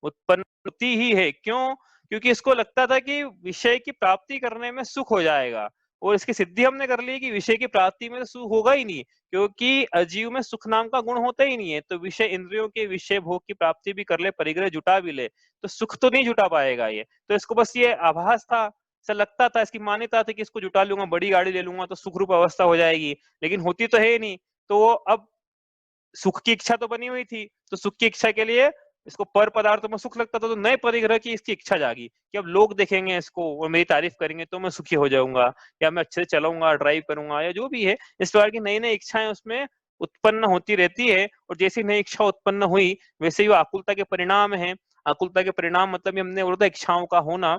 उत्पन्न होती ही है। क्यों? क्योंकि इसको लगता था कि विषय की प्राप्ति करने में सुख हो जाएगा, और इसकी सिद्धि हमने कर ली कि विषय की प्राप्ति में तो सुख होगा ही नहीं, क्योंकि अजीव में सुख नाम का गुण होता ही नहीं है। तो विषय इंद्रियों के विषय भोग की प्राप्ति भी कर ले, परिग्रह जुटा भी ले, तो सुख तो नहीं जुटा पाएगा ये। तो इसको बस ये आभास था, ऐसा लगता था, इसकी मान्यता थी कि इसको जुटा लूंगा, बड़ी गाड़ी ले लूंगा तो सुख रूप अवस्था हो जाएगी, लेकिन होती तो है ही नहीं। तो वो अब सुख की इच्छा तो बनी हुई थी, तो सुख की इच्छा के लिए इसको पर पदार्थों में सुख लगता था, तो नए परिग्रह की इसकी इच्छा जागी कि अब लोग देखेंगे इसको और मेरी तारीफ करेंगे तो मैं सुखी हो जाऊंगा, या मैं अच्छे से चलाऊंगा, ड्राइव करूंगा, या जो भी है। इस प्रकार की नई नई इच्छाएं उसमें उत्पन्न होती रहती है, और जैसी नई इच्छा उत्पन्न हुई वैसे ही वो आकुलता के परिणाम है। आकुलता के परिणाम मतलब हमने बोला था इच्छाओं का होना,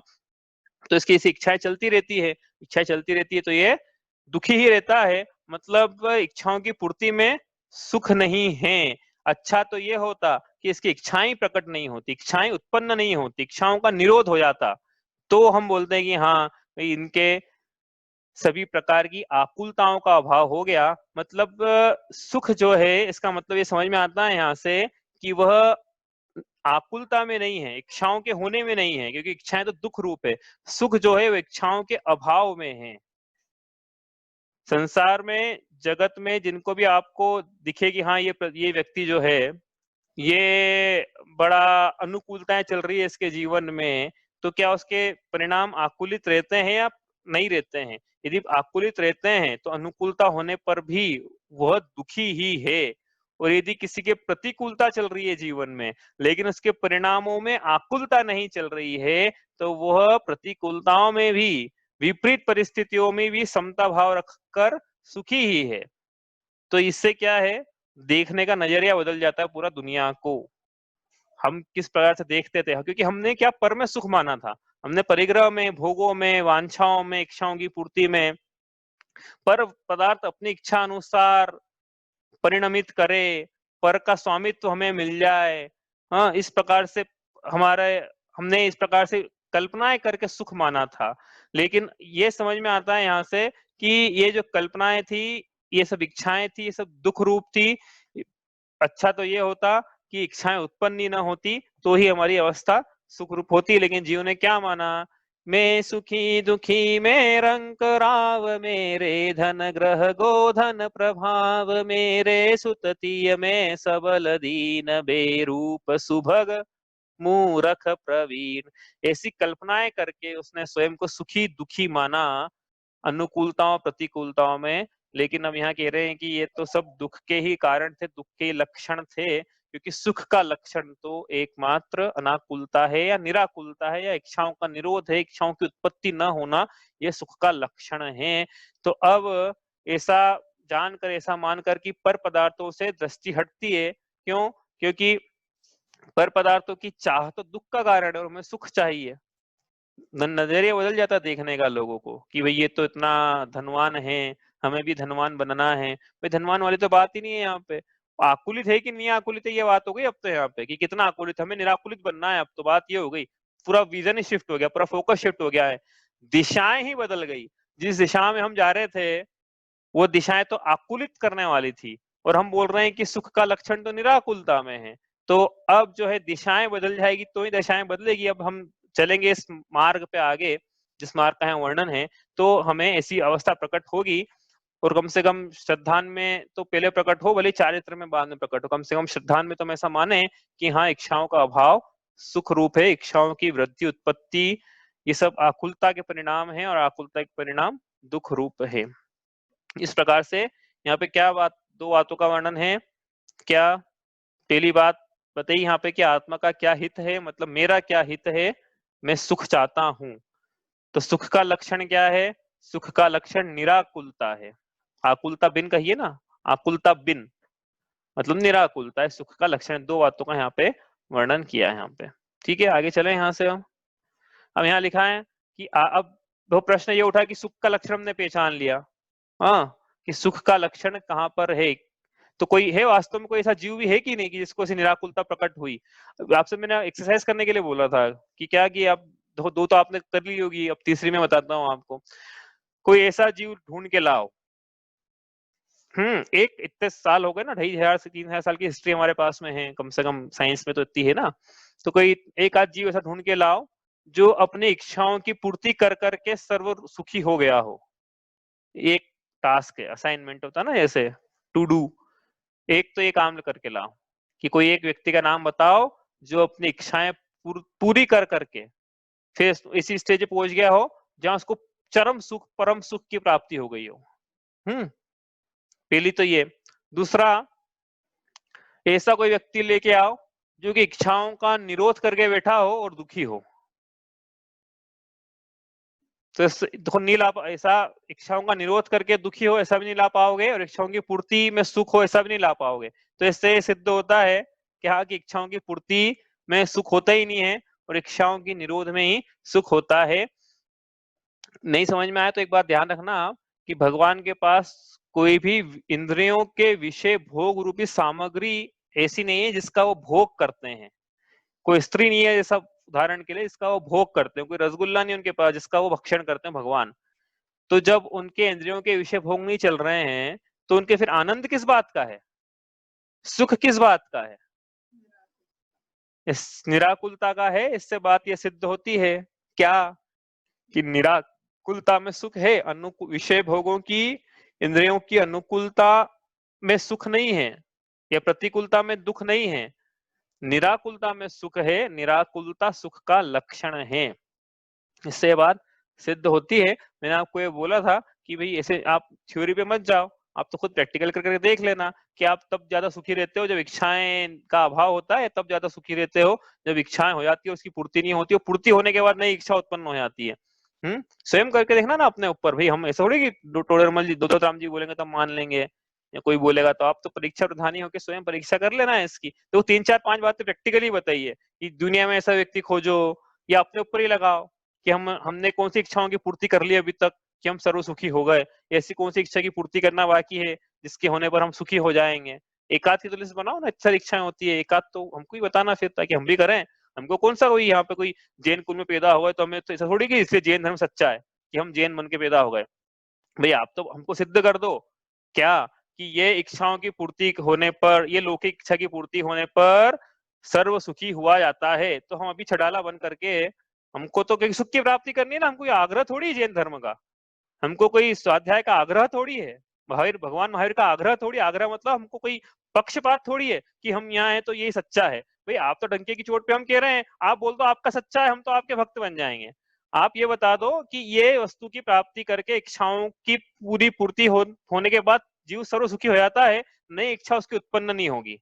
तो इसकी ऐसी इच्छाएं चलती रहती है, इच्छाएं चलती रहती है तो ये दुखी ही रहता है। मतलब इच्छाओं की पूर्ति में सुख नहीं है। अच्छा तो ये होता कि इसकी इच्छाएं प्रकट नहीं होती, इच्छाएं उत्पन्न नहीं होती, इच्छाओं का निरोध हो जाता, तो हम बोलते हैं कि हाँ भाई इनके सभी प्रकार की आकुलताओं का अभाव हो गया। मतलब सुख जो है इसका मतलब ये समझ में आता है यहाँ से कि वह आकुलता में नहीं है, इच्छाओं के होने में नहीं है, क्योंकि इच्छाएं तो दुख रूप है। सुख जो है वो इच्छाओं के अभाव में है। संसार में, जगत में जिनको भी आपको दिखे कि हाँ ये व्यक्ति जो है ये बड़ा अनुकूलताएं चल रही है इसके जीवन में, तो क्या उसके परिणाम आकुलित रहते हैं या नहीं रहते हैं? यदि आकुलित रहते हैं तो अनुकूलता होने पर भी वह दुखी ही है। और यदि किसी के प्रतिकूलता चल रही है जीवन में लेकिन उसके परिणामों में आकुलता नहीं चल रही है, तो वह प्रतिकूलताओं में भी, विपरीत परिस्थितियों में भी समता भाव रखकर सुखी ही है। तो इससे क्या है, देखने का नजरिया बदल जाता है पूरा दुनिया को। हम किस प्रकार से देखते थे, क्योंकि हमने क्या पर में सुख माना था, हमने परिग्रह में, भोगों में, वांछाओं में, इच्छाओं की पूर्ति में पर पदार्थ अपनी इच्छा अनुसार परिणमित करे, पर का स्वामित्व हमें मिल जाए, हाँ, इस प्रकार से हमारे हमने इस प्रकार से कल्पनाएं करके सुख माना था। लेकिन ये समझ में आता है यहाँ से कि ये जो कल्पनाएं थी, ये सब इच्छाएं थी, ये सब दुख रूप थी। अच्छा तो ये होता कि इच्छाएं उत्पन्न ही ना होती, तो ही हमारी अवस्था सुख रूप होती। लेकिन जीव ने क्या माना, मैं सुखी दुखी में रंक राव, मेरे धन ग्रह गोधन प्रभाव, मेरे सुततीय में सबल दीन, बेरूप सुभग मूरख प्रवीण। ऐसी कल्पनाएं करके उसने स्वयं को सुखी दुखी माना, अनुकूलताओं प्रतिकूलताओं में। लेकिन अब यहाँ कह रहे हैं कि ये तो सब दुख के ही कारण थे, दुख के लक्षण थे, क्योंकि सुख का लक्षण तो एकमात्र अनाकुलता है या निराकुलता है, या इच्छाओं का निरोध है, इच्छाओं की उत्पत्ति न होना, ये सुख का लक्षण है। तो अब ऐसा जानकर, ऐसा मानकर कि पर पदार्थों से दृष्टि हटती है। क्यों? क्योंकि पर पदार्थों की चाह तो दुख का कारण है और हमें सुख चाहिए। नजरिया बदल जाता है देखने का लोगों को कि भाई ये तो इतना धनवान है, हमें भी धनवान बनना है। भाई धनवान वाली तो बात ही नहीं है यहाँ पे, आकुलित है कि नहीं आकुलित है ये बात हो गई अब तो यहाँ पे, कि कितना आकुलित, हमें निराकुलित बनना है। अब तो बात ये हो गई, पूरा विजन ही शिफ्ट हो गया, पूरा फोकस शिफ्ट हो गया है, दिशाएं ही बदल गई। जिस दिशा में हम जा रहे थे वो दिशाएं तो आकुलित करने वाली थी, और हम बोल रहे हैं कि सुख का लक्षण तो निराकुलता में है। तो अब जो है दिशाएं बदल जाएगी तो ही दशाएं बदलेगी। अब हम चलेंगे इस मार्ग पे आगे, जिस मार्ग का यहाँ वर्णन है, तो हमें ऐसी अवस्था प्रकट होगी। और कम से कम श्रद्धान में तो पहले प्रकट हो, भले चारित्र में बाद में प्रकट हो, कम से कम श्रद्धान में तो हम ऐसा माने कि हाँ, इच्छाओं का अभाव सुख रूप है, इच्छाओं की वृद्धि उत्पत्ति ये सब आकुलता के परिणाम है, और आकुलता के परिणाम दुख रूप है। इस प्रकार से यहाँ पे क्या बात, दो बातों का वर्णन है। क्या? पहली बात बताइए यहाँ पे कि आत्मा का क्या हित है, मतलब मेरा क्या हित है, मैं सुख चाहता हूं। तो सुख का लक्षण क्या है? सुख का लक्षण निराकुलता है। आकुलता बिन कहिए ना, आकुलता बिन मतलब निराकुलता है सुख का लक्षण। दो बातों का यहाँ पे वर्णन किया है यहाँ पे। ठीक है, आगे चले यहाँ से हम। अब यहाँ लिखा है कि अब दो प्रश्न ये उठा कि सुख का लक्षण हमने पहचान लिया, हाँ, कि सुख का लक्षण कहाँ पर है। तो कोई है वास्तव में, कोई ऐसा जीव भी है कि नहीं कि जिसको ऐसी निराकुलता प्रकट हुई। आपसे मैंने एक्सरसाइज करने के लिए बोला था कि क्या, कि आप दो तो आपने कर ली होगी, अब तीसरी में बताता हूँ आपको। कोई ऐसा जीव ढूंढ के लाओ। एक इतने साल हो गए ना, 2500 से 3000 साल की हिस्ट्री हमारे पास में है, कम से कम साइंस में तो इतनी है ना। तो कोई एक आध जीव ऐसा ढूंढ के लाओ जो अपनी इच्छाओं की पूर्ति कर करके सर्व सुखी हो गया हो। एक टास्क है, असाइनमेंट होता ना जैसे टू डू, एक तो ये काम करके लाओ कि कोई एक व्यक्ति का नाम बताओ जो अपनी इच्छाएं पूरी कर करके फिर इसी स्टेज पे पहुंच गया हो जहां उसको चरम सुख, परम सुख की प्राप्ति हो गई हो। पहली तो ये। दूसरा, ऐसा कोई व्यक्ति लेके आओ जो कि इच्छाओं का निरोध करके बैठा हो और दुखी हो। तो देखो नहीं ला, ऐसा इच्छाओं का निरोध करके दुखी हो ऐसा भी नहीं ला पाओगे, और इच्छाओं की पूर्ति में सुख हो ऐसा भी नहीं ला पाओगे। तो इससे सिद्ध होता है कि हाँ, कि इच्छाओं की पूर्ति में सुख होता ही नहीं है और इच्छाओं की निरोध में ही सुख होता है। नहीं समझ में आया तो एक बात ध्यान रखना आप कि भगवान के पास कोई भी इंद्रियों के विषय भोग रूपी सामग्री ऐसी नहीं है जिसका वो भोग करते हैं। कोई स्त्री नहीं है जैसा उदाहरण के लिए जिसका वो भोग करते हैं, कोई रसगुल्ला नहीं उनके पास जिसका वो भक्षण करते हैं भगवान। तो जब उनके इंद्रियों के विषय भोग नहीं चल रहे हैं तो उनके फिर आनंद किस बात का है, सुख किस बात का है? इस निराकुलता का है। इससे बात यह सिद्ध होती है क्या, कि निराकुलता में सुख है, अनुकूल विषय भोगों की इंद्रियों की अनुकूलता में सुख नहीं है, या प्रतिकूलता में दुख नहीं है, निराकुलता में सुख है, निराकुलता सुख का लक्षण है। इससे बात सिद्ध होती है। मैंने आपको ये बोला था कि भाई ऐसे आप थ्योरी पे मत जाओ, आप तो खुद प्रैक्टिकल करके देख लेना कि आप तब ज्यादा सुखी रहते हो जब इच्छाएं का अभाव होता है, तब ज्यादा सुखी रहते हो जब इच्छाएं हो जाती है, उसकी पूर्ति नहीं होती, और पूर्ति होने के बाद नई इच्छा उत्पन्न हो जाती है। स्वयं करके देखना ना अपने ऊपर। भाई हम ऐसा थोड़ी कि टोडरमल जी, दो राम जी बोलेंगे तो हम मान लेंगे, या कोई बोलेगा तो आप तो परीक्षा प्रधानी होकर स्वयं परीक्षा कर लेना है इसकी। तो 3 4 5 बातें प्रैक्टिकली बताइए कि दुनिया में ऐसा व्यक्ति खोजो, या अपने ऊपर ही लगाओ। कि हमने कौन सी इच्छाओं की पूर्ति कर ली अभी तक कि हम सर्वसुखी हो गए, ऐसी कौन सी इच्छा की पूर्ति करना बाकी है जिसके होने पर हम सुखी हो जाएंगे। एक आध की तो लिस्ट बनाओ ना, इतनी सारी इच्छाएं होती है, एक आध तो हमको ही बताना फिर, ताकि हम भी करें। हमको कौन सा कोई यहाँ पे कोई जैन कुल में पैदा हुआ है तो हमें तो ऐसा थोड़ी कि इसलिए जैन धर्म सच्चा है कि हम जैन बन के पैदा हो गए। भैया आप तो हमको सिद्ध कर दो क्या कि ये इच्छाओं की पूर्ति होने पर, ये लौकिक इच्छा की पूर्ति होने पर सर्व सुखी हुआ जाता है। तो हम अभी छडाला बन करके, हमको तो सुख की प्राप्ति करनी है ना, हमको आग्रह थोड़ी है जैन धर्म का, हमको कोई स्वाध्याय का आग्रह थोड़ी है, महावीर भगवान महावीर का आग्रह थोड़ी, आग्रह मतलब हमको कोई पक्षपात थोड़ी है कि हम यहाँ हैं तो ये सच्चा है। भाई आप तो डंके की चोट पे हम कह रहे हैं, आप बोल दो आपका सच्चा है, हम तो आपके भक्त बन जाएंगे। आप ये बता दो कि ये वस्तु की प्राप्ति करके इच्छाओं की पूरी पूर्ति होने के बाद जीव सर्व सुखी हो जाता है, नई इच्छा उसकी उत्पन्न नहीं होगी।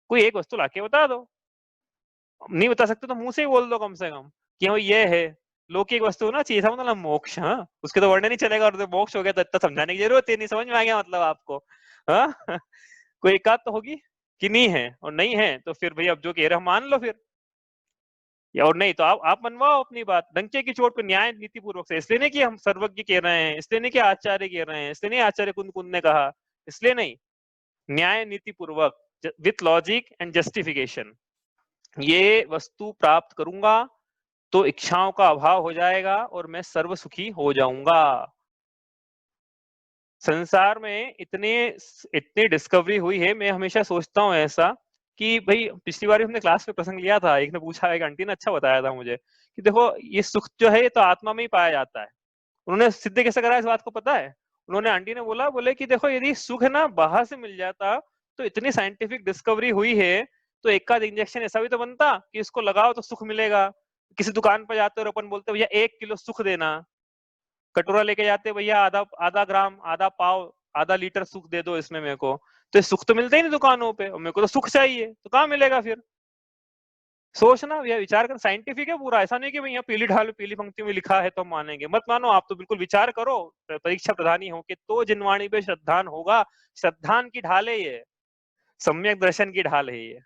कोई एक वस्तु लाके बता दो, नहीं बता सकते तो मुंह से ही बोल दो कम से कम कि हाँ ये है लौकिक वस्तु ना चाहिए, मतलब मोक्ष, हाँ उसके तो वर्णन नहीं चलेगा, और मोक्ष हो गया तो इतना समझाने की जरूरत है नहीं, समझ में आ गया मतलब आपको। हाँ कोई एक आध तो होगी कि नहीं है, और नहीं है तो फिर भाई अब जो कह रहे हम मान लो फिर, या और नहीं तो आप मनवाओ अपनी बात डंके की चोट पर, न्याय नीति पूर्वक से, इसलिए नहीं कि हम सर्वज्ञ कह रहे हैं, इसलिए नहीं कि आचार्य कह रहे हैं, इसलिए नहीं आचार्य कुंद कुंद ने कहा, इसलिए नहीं, न्याय नीति पूर्वक विथ लॉजिक एंड जस्टिफिकेशन ये वस्तु प्राप्त करूंगा तो इच्छाओं का अभाव हो जाएगा और मैं सर्व सुखी हो जाऊंगा। संसार में इतनी डिस्कवरी हुई है, मैं हमेशा सोचता हूँ ऐसा कि भाई पिछली बार हमने क्लास में प्रसंग लिया था, एक ने पूछा, एक आंटी ने अच्छा बताया था मुझे कि देखो ये सुख जो है ये तो आत्मा में ही पाया जाता है। उन्होंने सिद्ध कैसे करा इस बात को पता है? उन्होंने, आंटी ने बोले कि देखो यदि सुख है ना बाहर से मिल जाता तो इतनी साइंटिफिक डिस्कवरी हुई है तो एक आध इंजेक्शन ऐसा भी तो बनता कि इसको लगाओ तो सुख मिलेगा। किसी दुकान पर जाते और अपन बोलते भैया 1 किलो सुख देना, कटोरा लेके जाते भैया आधा आधा ग्राम आधा पाव आधा लीटर सुख दे दो इसमें मेरे को, तो सुख तो मिलता ही नहीं दुकानों पे, और मेरे को तो सुख चाहिए तो कहाँ मिलेगा फिर? सोचना भैया, विचार कर, साइंटिफिक है पूरा, ऐसा नहीं कि भाई यहाँ पीली ढाल पीली पंक्ति में लिखा है तो हम मानेंगे, मत मानो, आप तो बिल्कुल विचार करो, परीक्षा प्रधानी होके तो जिनवाणी पे श्रद्धान होगा, श्रद्धान की ढाल है ये, सम्यक दर्शन की ढाल है ये।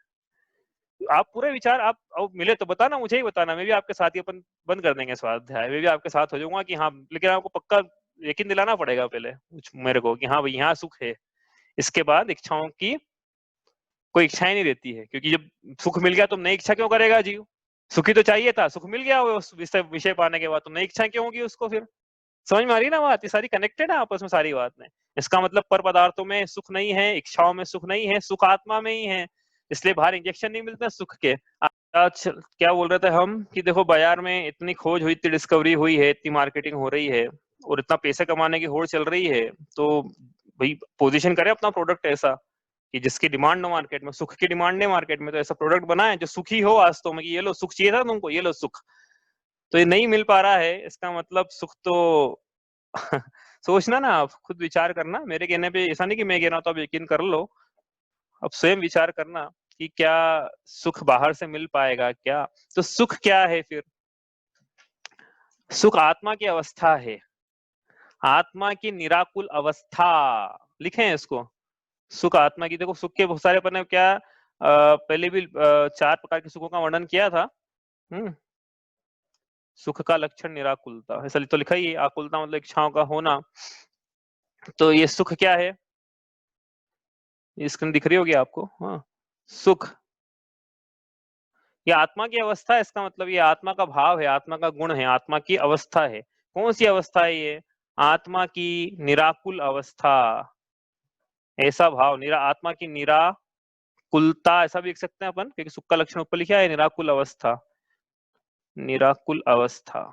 आप पूरे विचार आप मिले तो बताना, मुझे ही बताना, मैं भी आपके साथ ही अपन बंद कर देंगे स्वाध्याय, मैं भी आपके साथ हो जाऊंगा कि हाँ, लेकिन आपको पक्का यकीन दिलाना पड़ेगा पहले मेरे को कि हाँ भाई यहाँ सुख है, इसके बाद इच्छाओं की कोई इच्छाएं नहीं रहती है, क्योंकि जब सुख मिल गया तो नई इच्छा क्यों करेगा जीव? सुखी तो चाहिए था, सुख मिल गया उस विषय पाने के बाद तो नई इच्छा क्यों होगी उसको फिर? समझ में आ रही ना बात? ये सारी कनेक्टेड है आपस में सारी बात में। इसका मतलब पर पदार्थों में सुख नहीं है, इच्छाओं में सुख नहीं है, सुख आत्मा में ही है, इसलिए बाहर इंजेक्शन नहीं मिलता सुख के। आज क्या बोल रहे थे हम कि देखो बाजार में इतनी खोज हुई, इतनी डिस्कवरी हुई है, इतनी मार्केटिंग हो रही है और इतना पैसे कमाने की होड़ चल रही है, तो भाई पोजीशन करें अपना प्रोडक्ट ऐसा कि जिसकी डिमांड हो मार्केट में, सुख की डिमांड नहीं मार्केट में, तो ऐसा प्रोडक्ट बनाए जो सुखी हो वास्तव में, कि ये लो सुख चाहिए था तुमको, ये लो सुख, तो ये नहीं मिल पा रहा है, इसका मतलब सुख तो सोचना ना, आप खुद विचार करना, मेरे कहने पे ऐसा नहीं कि मैं कह रहा हूं तो आप यकीन कर लो, अब स्वयं विचार करना कि क्या सुख बाहर से मिल पाएगा क्या? तो सुख क्या है फिर? सुख आत्मा की अवस्था है, आत्मा की निराकुल अवस्था, लिखे हैं इसको, सुख आत्मा की। देखो सुख के बहुत सारे अपन ने क्या पहले भी 4 प्रकार के सुखों का वर्णन किया था। सुख का लक्षण निराकुलता, ऐसा तो लिखा ही है, आकुलता मतलब इच्छाओं का होना। तो ये सुख क्या है? ये स्क्रीन दिख रही होगी आपको, हाँ, सुख ये आत्मा की अवस्था है, इसका मतलब ये आत्मा का भाव है, आत्मा का गुण है, आत्मा की अवस्था है। कौन सी अवस्था है ये? आत्मा की निराकुल अवस्था, ऐसा भाव, आत्मा की निराकुलता ऐसा भी लिख सकते हैं अपन, क्योंकि सुख का लक्षण ऊपर लिखा है, निराकुल अवस्था, निराकुल अवस्था।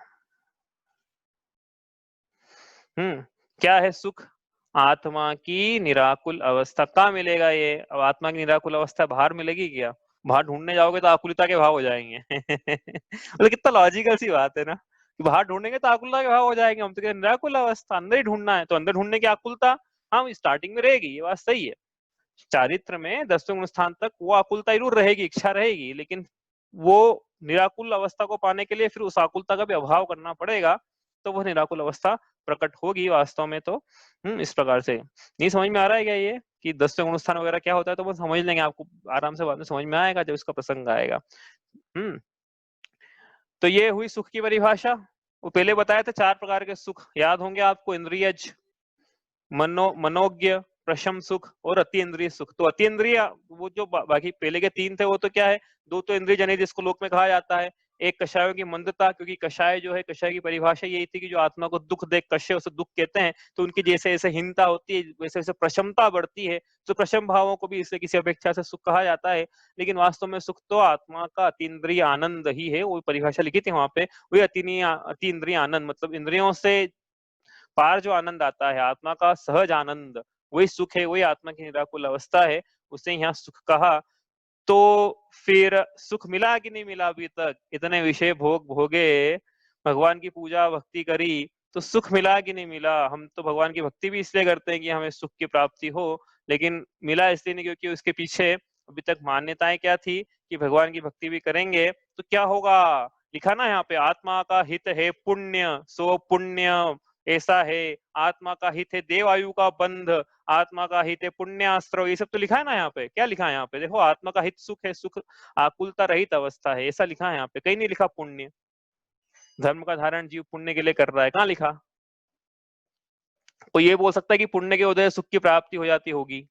क्या है सुख? आत्मा की निराकुल अवस्था। कहाँ मिलेगा ये? अब आत्मा की निराकुल अवस्था बाहर मिलेगी क्या? बाहर ढूंढने जाओगे तो आकुलता के भाव हो जाएंगे मतलब कितना लॉजिकल सी बात है ना, कि बाहर ढूंढेंगे तो आकुलता के भाव हो जाएंगे, हम तो कहते निराकुल अवस्था अंदर ही ढूंढना है, तो अंदर ढूंढने की आकुलता हाँ स्टार्टिंग में रहेगी, ये बात सही है। चारित्र में 10वें गुण स्थान तक वो आकुलता जरूर रहेगी, इच्छा रहेगी, लेकिन वो निराकुल अवस्था को पाने के लिए फिर उस आकुलता का भी अभाव करना पड़ेगा, तो वो निराकुल अवस्था प्रकट होगी वास्तव में। तो इस प्रकार से नहीं समझ में आ रहा है क्या ये कि 10वें गुण स्थान वगैरह क्या होता है? तो वो समझ लेंगे, आपको आराम से बाद में समझ में आएगा जब इसका प्रसंग आएगा। तो ये हुई सुख की परिभाषा। वो पहले बताया था 4 प्रकार के सुख याद होंगे आपको, इंद्रियज, मनोज्ञ, प्रशम सुख और अतीन्द्रिय सुख। तो अतीन्द्रिय वो जो बाकी पहले के 3 थे वो तो क्या है, 2 तो इंद्रिय जनित जिसको लोक में कहा जाता है, एक कषायों की मंदता, क्योंकि कषाय जो है, कषाय की परिभाषा यही थी कि जो आत्मा को दुख देख कष्य उसे दुख कहते हैं, तो उनकी जैसे जैसे हीनता होती है वैसे वैसे प्रशमता बढ़ती है, तो प्रशम भावों को भी इससे किसी अपेक्षा से सुख कहा जाता है। लेकिन वास्तव में सुख तो आत्मा का अतीन्द्रिय आनंद ही है, वो परिभाषा लिखी थी वहां पे, वही अतीन्द्रिय आनंद, मतलब इंद्रियों से पार जो आनंद आता है, आत्मा का सहज आनंद, वही सुख है, वही आत्मा की निराकुल अवस्था है, उसे यहाँ सुख कहा। तो फिर सुख मिला कि नहीं मिला अभी तक, इतने विषय भोग भोगे, भगवान की पूजा भक्ति करी, तो सुख मिला कि नहीं मिला? हम तो भगवान की भक्ति भी इसलिए करते हैं कि हमें सुख की प्राप्ति हो, लेकिन मिला इसलिए नहीं क्योंकि उसके पीछे अभी तक मान्यताएं क्या थी कि भगवान की भक्ति भी करेंगे तो क्या होगा। लिखा ना यहाँ पे, आत्मा का हित है पुण्य, सो पुण्य ऐसा है, आत्मा का हित है देवायु का बंध, आत्मा का हित है पुण्यास्त्र, ये सब तो लिखा है ना यहाँ पे। क्या लिखा है यहाँ पे, देखो, आत्मा का हित सुख है, सुख आकुलता रहित अवस्था है, ऐसा लिखा है यहाँ पे, कहीं नहीं लिखा पुण्य। धर्म का धारण जीव पुण्य के लिए कर रहा है, कहाँ लिखा? तो ये बोल सकता है कि पुण्य के उदय सुख की प्राप्ति हो जाती होगी।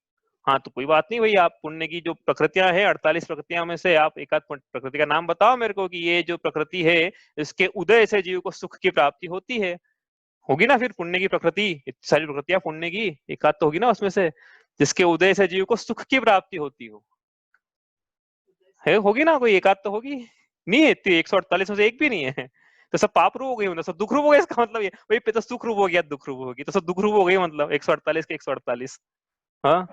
हाँ तो कोई बात नहीं भाई, आप पुण्य की जो प्रकृतियां हैं 48 प्रकृतियां में से आप एक आध प्रकृति का नाम बताओ मेरे को कि ये जो प्रकृति है इसके उदय से जीव को सुख की प्राप्ति होती है। होगी ना फिर पुण्य की प्रकृति, इतनी सारी प्रकृतियां पुण्य की, एक आध तो होगी ना उसमें से जिसके उदय से जीव को सुख की प्राप्ति होती हो, है? होगी ना, कोई एक आध तो होगी। नहीं है, 148 में से एक भी नहीं है, तो सब पाप रूप हो गई, मतलब सब दुख रूप हो गया। इसका मतलब ये वही पे तो सुख रूप हो गया, दुख रूप होगी, तो सब दुख रूप हो गई, मतलब 148 के 148। हाँ,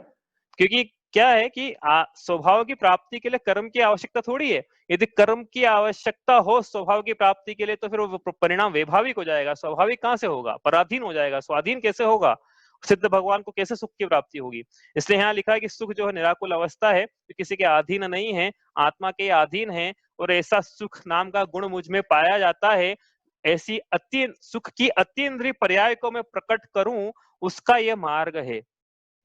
क्योंकि क्या है कि स्वभाव की प्राप्ति के लिए कर्म की आवश्यकता थोड़ी है। यदि कर्म की आवश्यकता हो स्वभाव की प्राप्ति के लिए तो फिर वो परिणाम वैभाविक हो जाएगा, स्वाभाविक कहाँ से होगा, पराधीन हो जाएगा, स्वाधीन कैसे होगा, सिद्ध भगवान को कैसे सुख की प्राप्ति होगी। इसलिए यहाँ लिखा है कि सुख जो है निराकुल अवस्था है, तो किसी के अधीन नहीं है, आत्मा के अधीन है, और ऐसा सुख नाम का गुण मुझ में पाया जाता है। ऐसी अति सुख की अतीन्द्रिय पर्याय को मैं प्रकट करूं, उसका यह मार्ग है।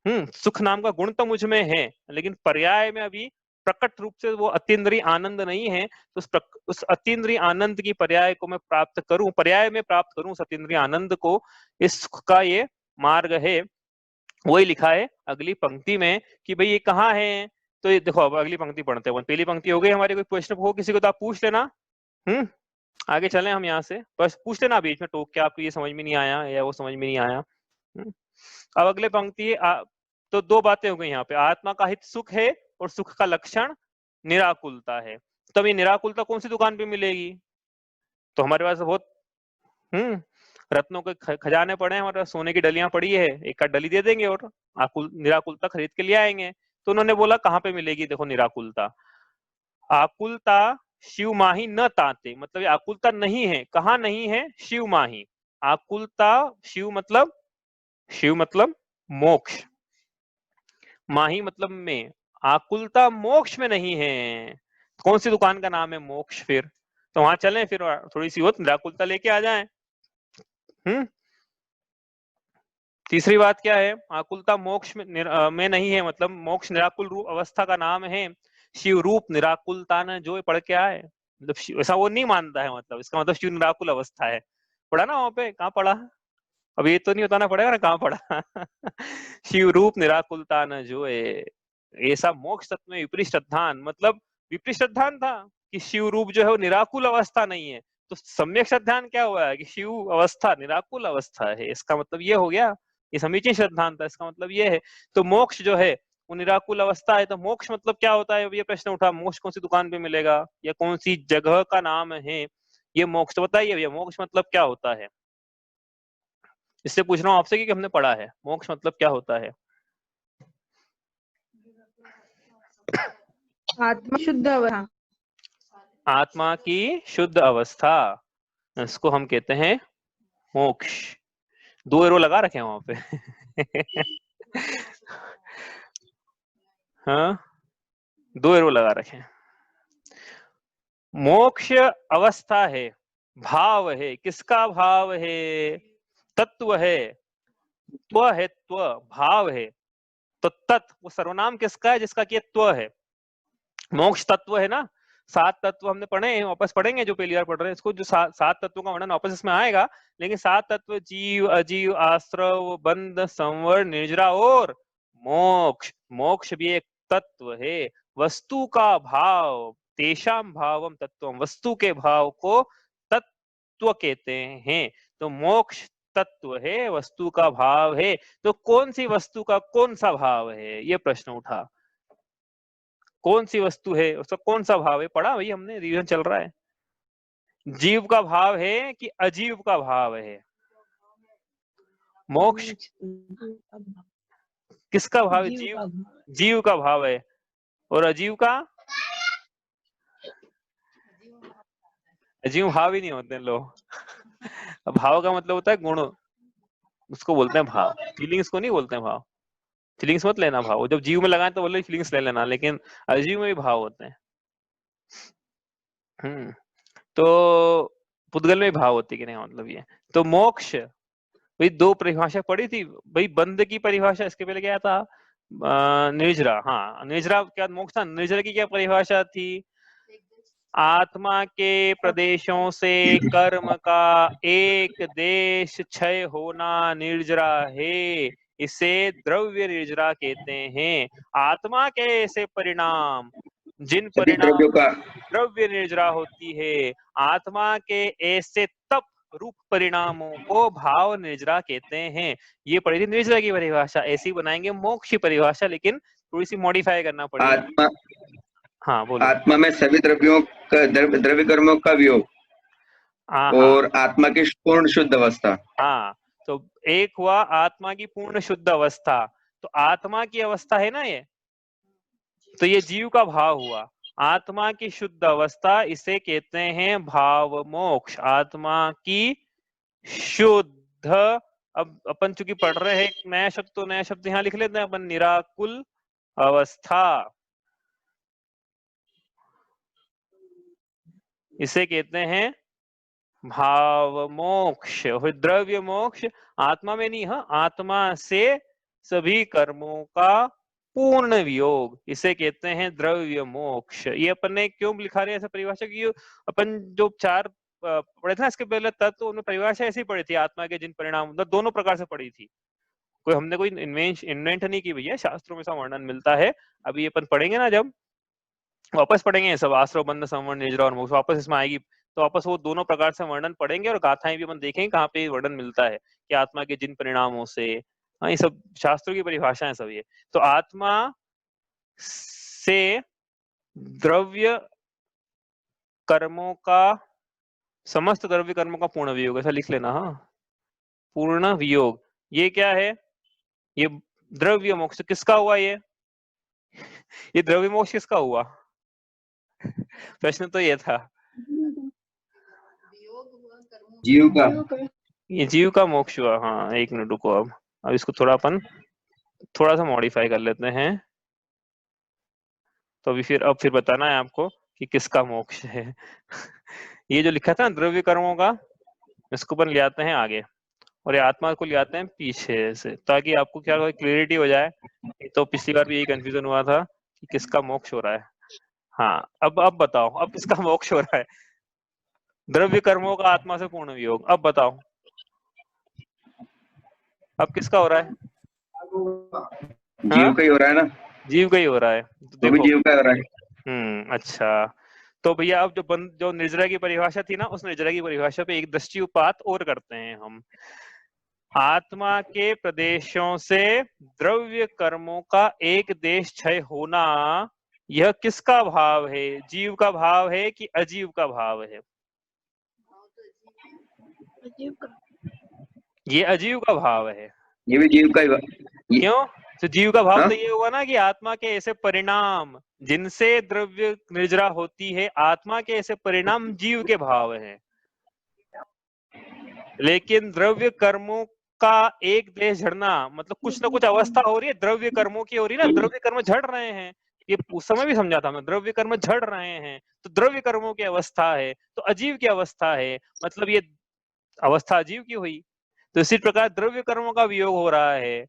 सुख नाम का गुण तो मुझ में है, लेकिन पर्याय में अभी प्रकट रूप से वो अतीन्द्रिय आनंद नहीं है, तो उस अतीन्द्रिय आनंद की पर्याय को मैं प्राप्त करूं, पर्याय में प्राप्त करूं उस अतीन्द्रिय आनंद को, इस सुख का ये मार्ग है। वही लिखा है अगली पंक्ति में कि भाई ये कहाँ है। तो ये देखो, अब अगली पंक्ति पढ़ते हैं। पहली पंक्ति हो गई हमारी, कोई प्रश्न हो किसी को तो आप पूछ लेना। आगे चले हम यहाँ से, बस पूछ लेना बीच में टोक के, आपको ये समझ में नहीं आया या वो समझ में नहीं आया। अब अगले पंक्ति तो 2 बातें हो गई यहाँ पे, आत्मा का हित सुख है और सुख का लक्षण निराकुलता है। तब ये निराकुलता कौन सी दुकान पे मिलेगी? तो हमारे पास बहुत रत्नों के खजाने पड़े हैं, हमारे सोने की डलियां पड़ी है, एक डली दे देंगे और निराकुलता खरीद के ले आएंगे। तो उन्होंने बोला कहाँ पे मिलेगी, देखो निराकुलता, आकुलता शिव माही न ताते, मतलब आकुलता नहीं है, कहाँ नहीं है, शिव माही। आकुलता शिव मतलब मोक्ष, माही मतलब में, आकुलता मोक्ष में नहीं है। कौन सी दुकान का नाम है मोक्ष? फिर तो वहां चलें, फिर थोड़ी सी हो निराकुलता लेके आ जाएं। तीसरी बात क्या है, आकुलता मोक्ष में नहीं है, मतलब मोक्ष निराकुल रूप अवस्था का नाम है। शिव रूप निराकुलता ने जो पढ़ के आए, मतलब ऐसा वो नहीं मानता है, मतलब इसका मतलब शिव निराकुल अवस्था है। पढ़ा ना वहां पे, कहाँ पढ़ा? अब ये तो नहीं बताना पड़ेगा ना कहाँ पढ़ा। शिव रूप निराकुलता न जो ऐसा मोक्ष तत्व में विपरीत श्रद्धान, मतलब विपरीत श्रद्धान था कि शिव रूप जो है वो निराकुल अवस्था नहीं है, तो सम्यक श्रद्धान क्या हुआ है कि शिव अवस्था निराकुल अवस्था है, इसका मतलब ये हो गया, ये समीचीन श्रद्धान था, इसका मतलब ये है। तो मोक्ष जो है वो निराकुल अवस्था है, तो मोक्ष मतलब क्या होता है? अब ये प्रश्न उठा, मोक्ष कौन सी दुकान पे मिलेगा या कौन सी जगह का नाम है ये मोक्ष? तो बताइए भैया, मोक्ष मतलब क्या होता है? इससे पूछ रहा हूँ आपसे कि हमने पढ़ा है, मोक्ष मतलब क्या होता है? आत्मा शुद्ध अवस्था, आत्मा की शुद्ध अवस्था, इसको हम कहते हैं मोक्ष। 2 एरो लगा रखे हैं वहां पे। हाँ, 2 एरो लगा रखे हैं। मोक्ष अवस्था है, भाव है, किसका भाव है? तत्व है, त्व है, त्व भाव है। तो तत् वो सर्वनाम किसका है? जिसका कि त्व है। मोक्ष तत्व है ना, सात तत्व हमने पढ़े हैं, वापस पढ़ेंगे जो पहली बार पढ़ रहे हैं इसको, जो सात तत्वों का वर्णन वापस इसमें आएगा। लेकिन सात तत्व जीव, अजीव, आश्रव, बंध, संवर, निर्जरा और मोक्ष। मोक्ष भी एक तत्व है। वस्तु का भाव, तेषाम भावम तत्वम, वस्तु के भाव को तत्व कहते हैं। तो मोक्ष तत्व है, वस्तु का भाव है। तो कौन सी वस्तु का कौन सा भाव है, ये प्रश्न उठा। कौन सी वस्तु है, उसका कौन सा भाव है, पढ़ा भाई हमने, रिवीजन चल रहा है। जीव का भाव है कि अजीव का भाव है? मोक्ष किसका भाव है? जीव का भाव है। और अजीव का? अजीव भाव ही नहीं होते हैं लोग। भाव का मतलब होता है गुण, उसको बोलते हैं भाव। फीलिंग्स को नहीं बोलते हैं भाव। फीलिंग्स मत लेना भाव, जब जीव में लगाए तो बोले फीलिंग्स ले लेना, लेकिन अजीव में भी भाव होते हैं। तो पुद्गल में भाव होती है कि नहीं, मतलब ये। तो मोक्ष भाई दो परिभाषा पढ़ी थी भाई। बंध की परिभाषा इसके पहले क्या था? निर्जरा। हाँ, निर्जरा क्या मोक्ष था? निर्जरा की क्या परिभाषा थी? आत्मा के प्रदेशों से कर्म का एक देश क्षय होना निर्जरा है, इसे द्रव्य निर्जरा कहते हैं। आत्मा के ऐसे परिणाम जिन परिणाम द्रव्य निर्जरा होती है, आत्मा के ऐसे तप रूप परिणामों को भाव निर्जरा कहते हैं। ये पढ़ी थी निर्जरा की परिभाषा। ऐसी बनाएंगे मोक्ष की परिभाषा, लेकिन थोड़ी सी मॉडिफाई करना पड़ेगी। आत्मा, हाँ बोलो। आत्मा में सभी द्रव्यों का, द्रव्य कर्मों का वियोग और आत्मा की पूर्ण शुद्ध अवस्था। हाँ, तो एक हुआ आत्मा की पूर्ण शुद्ध अवस्था। तो आत्मा की अवस्था है ना ये, तो ये जीव का भाव हुआ। आत्मा की शुद्ध अवस्था, इसे कहते हैं भाव मोक्ष। आत्मा की शुद्ध, अब अपन चूंकि पढ़ रहे हैं एक नया शब्द, तो नया शब्द यहाँ लिख लेते हैं अपन, निराकुल अवस्था, इसे कहते हैं भाव मोक्ष। द्रव्य मोक्ष आत्मा में नहीं, हाँ, आत्मा से सभी कर्मों का पूर्ण वियोग, इसे कहते हैं द्रव्य मोक्ष। ये अपन ने क्यों लिखा रहे ऐसा परिभाषा की? अपन जो चार पढ़े थे ना इसके पहले तत्व, तो उन्होंने परिभाषा ऐसी पढ़ी थी, आत्मा के जिन परिणाम, दोनों प्रकार से पढ़ी थी। कोई हमने कोई इन्वेंट नहीं की भैया, शास्त्रों में ऐसा वर्णन मिलता है। अभी अपन पढ़ेंगे ना, जब वापस पढ़ेंगे सब, आश्रव, बंध, संवर, निर्जरा और मोक्ष, वापस इसमें आएगी, तो वापस वो दोनों प्रकार से वर्णन पढ़ेंगे और गाथाएं भी अपन देखेंगे कहाँ पे वर्णन मिलता है कि आत्मा के जिन परिणामों से। हाँ, ये सब शास्त्रों की परिभाषाएं सब ये। तो आत्मा से द्रव्य कर्मों का, समस्त द्रव्य कर्मों का पूर्ण वियोग, ऐसा लिख लेना। हाँ, पूर्ण वियोग, ये क्या है? ये द्रव्य मोक्ष किसका हुआ? ये द्रव्य मोक्ष किसका हुआ? प्रश्न तो ये था। जीव का। ये जीव का मोक्ष हुआ। हाँ, एक मिनट रुको, अब इसको थोड़ा अपन थोड़ा सा मॉडिफाई कर लेते हैं। तो अभी फिर बताना है आपको कि किसका मोक्ष है। ये जो लिखा था ना द्रव्य कर्मों का, इसको अपन ले आते हैं आगे, और ये आत्मा को ले आते हैं पीछे से, ताकि आपको क्या क्लियरिटी हो जाए। तो पिछली बार भी यही कंफ्यूजन हुआ था कि किसका मोक्ष हो रहा है। हाँ, अब बताओ, अब किसका मोक्ष हो रहा है? द्रव्य कर्मों का आत्मा से पूर्ण वियोग। अब बताओ, अब किसका हो रहा है? जीव का ही हो रहा है ना? जीव का ही हो रहा है। तो देखो, जीव का हो रहा है। अच्छा, तो भैया अब जो निर्जरा की परिभाषा थी ना, उस निर्जरा की परिभाषा पे एक दृष्टिपात और करते हैं हम। आत्मा के प्रदेशों से द्रव्य कर्मों का एक देश क्षय होना, यह किसका भाव है? जीव का भाव है कि अजीव का भाव है? अजीव का। ये अजीव का भाव है। ये भी जीव का ही। क्यों? तो जीव का भाव तो ये हुआ ना कि आत्मा के ऐसे परिणाम जिनसे द्रव्य निर्जरा होती है, आत्मा के ऐसे परिणाम जीव के भाव हैं। लेकिन द्रव्य कर्मों का एक देश झड़ना, मतलब कुछ ना कुछ अवस्था हो रही है द्रव्य कर्मों की, हो रही है ना, द्रव्य कर्म झड़ रहे हैं। ये उस समय भी समझा था मैं, द्रव्य कर्म झड़ रहे हैं, तो द्रव्य कर्मों की अवस्था है, तो अजीव की अवस्था है, मतलब ये अवस्था अजीव की हुई। तो इसी प्रकार द्रव्य कर्मों का वियोग हो रहा है,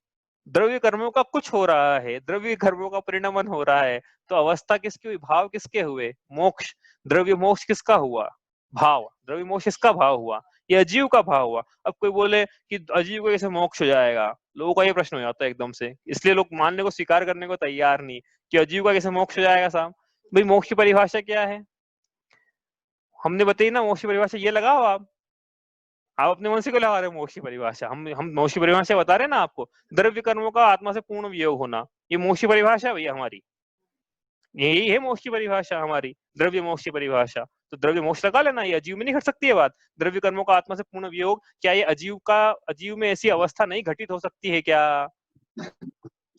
द्रव्य कर्मों का कुछ हो रहा है, द्रव्य कर्मों का परिणमन हो रहा है, तो अवस्था किसकी हुई? भाव किसके हुए? मोक्ष। द्रव्य मोक्ष किसका हुआ? भाव। द्रव्य मोक्ष किसका भाव हुआ? ये अजीव का भाव हुआ। अब कोई बोले कि अजीव को कैसे मोक्ष हो जाएगा, लोगों का ये प्रश्न हो जाता है एकदम से, इसलिए लोग मानने को स्वीकार करने को तैयार नहीं कि अजीव का कैसे मोक्ष हो जाएगा साहब। भाई मोक्ष की परिभाषा क्या है? हमने बताई ना मोक्ष की परिभाषा, ये लगाओ आप अपने मन से क्यों लगा रहे हो मोक्ष की परिभाषा? हम मोक्ष की परिभाषा बता रहे हैं ना आपको, द्रव्य कर्मों का आत्मा से पूर्ण वियोग होना, ये मोक्ष की परिभाषा है भैया हमारी, यही है मोक्ष की परिभाषा हमारी, द्रव्य मोक्ष की परिभाषा। तो द्रव्य मोक्ष लगा लेना, ये अजीव में नहीं घट सकती है बात। द्रव्य कर्मों का आत्मा से पूर्ण वियोग, क्या ये अजीव में ऐसी अवस्था नहीं घटित हो सकती है क्या?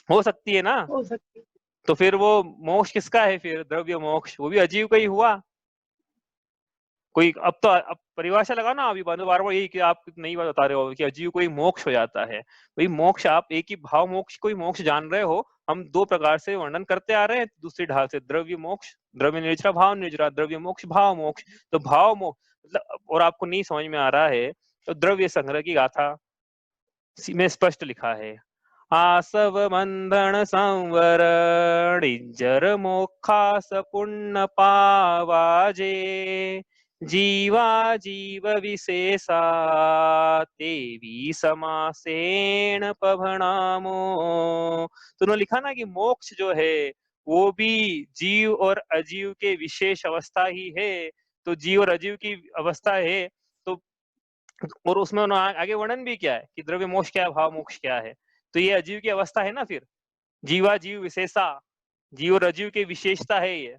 हो सकती है ना? हो सकती है। तो फिर वो मोक्ष किसका है फिर? द्रव्य मोक्ष, वो भी अजीव का ही हुआ। कोई अब परिभाषा लगा ना, अभी बार बार यही कि आप नई बात बता रहे हो कि अजीव को ही मोक्ष हो जाता है। भाई मोक्ष, आप एक ही भाव मोक्ष को ही मोक्ष जान रहे हो, हम दो प्रकार से वर्णन करते आ रहे हैं दूसरी ढाल से, द्रव्य मोक्ष, द्रव्य निर्जरा, भाव निर्जरा, द्रव्य मोक्ष, भाव मोक्ष। तो भाव मोक्ष मतलब, और आपको नहीं समझ में आ रहा है तो द्रव्य संग्रह की गाथा में स्पष्ट लिखा है, आसव बंधन संवरण जर मोक्षास पुण्य पावाजे, जीवा जीव विशेषा तेवी समासेन पभणामो। तो उन्होंने लिखा ना कि मोक्ष जो है वो भी जीव और अजीव के विशेष अवस्था ही है। तो जीव और अजीव की अवस्था है, तो और उसमें उन्होंने आगे वर्णन भी किया है कि द्रव्य मोक्ष क्या है, भाव मोक्ष क्या है। तो ये अजीव की अवस्था है ना, फिर जीवा जीव विशेषा, जीव और अजीव की विशेषता है ये,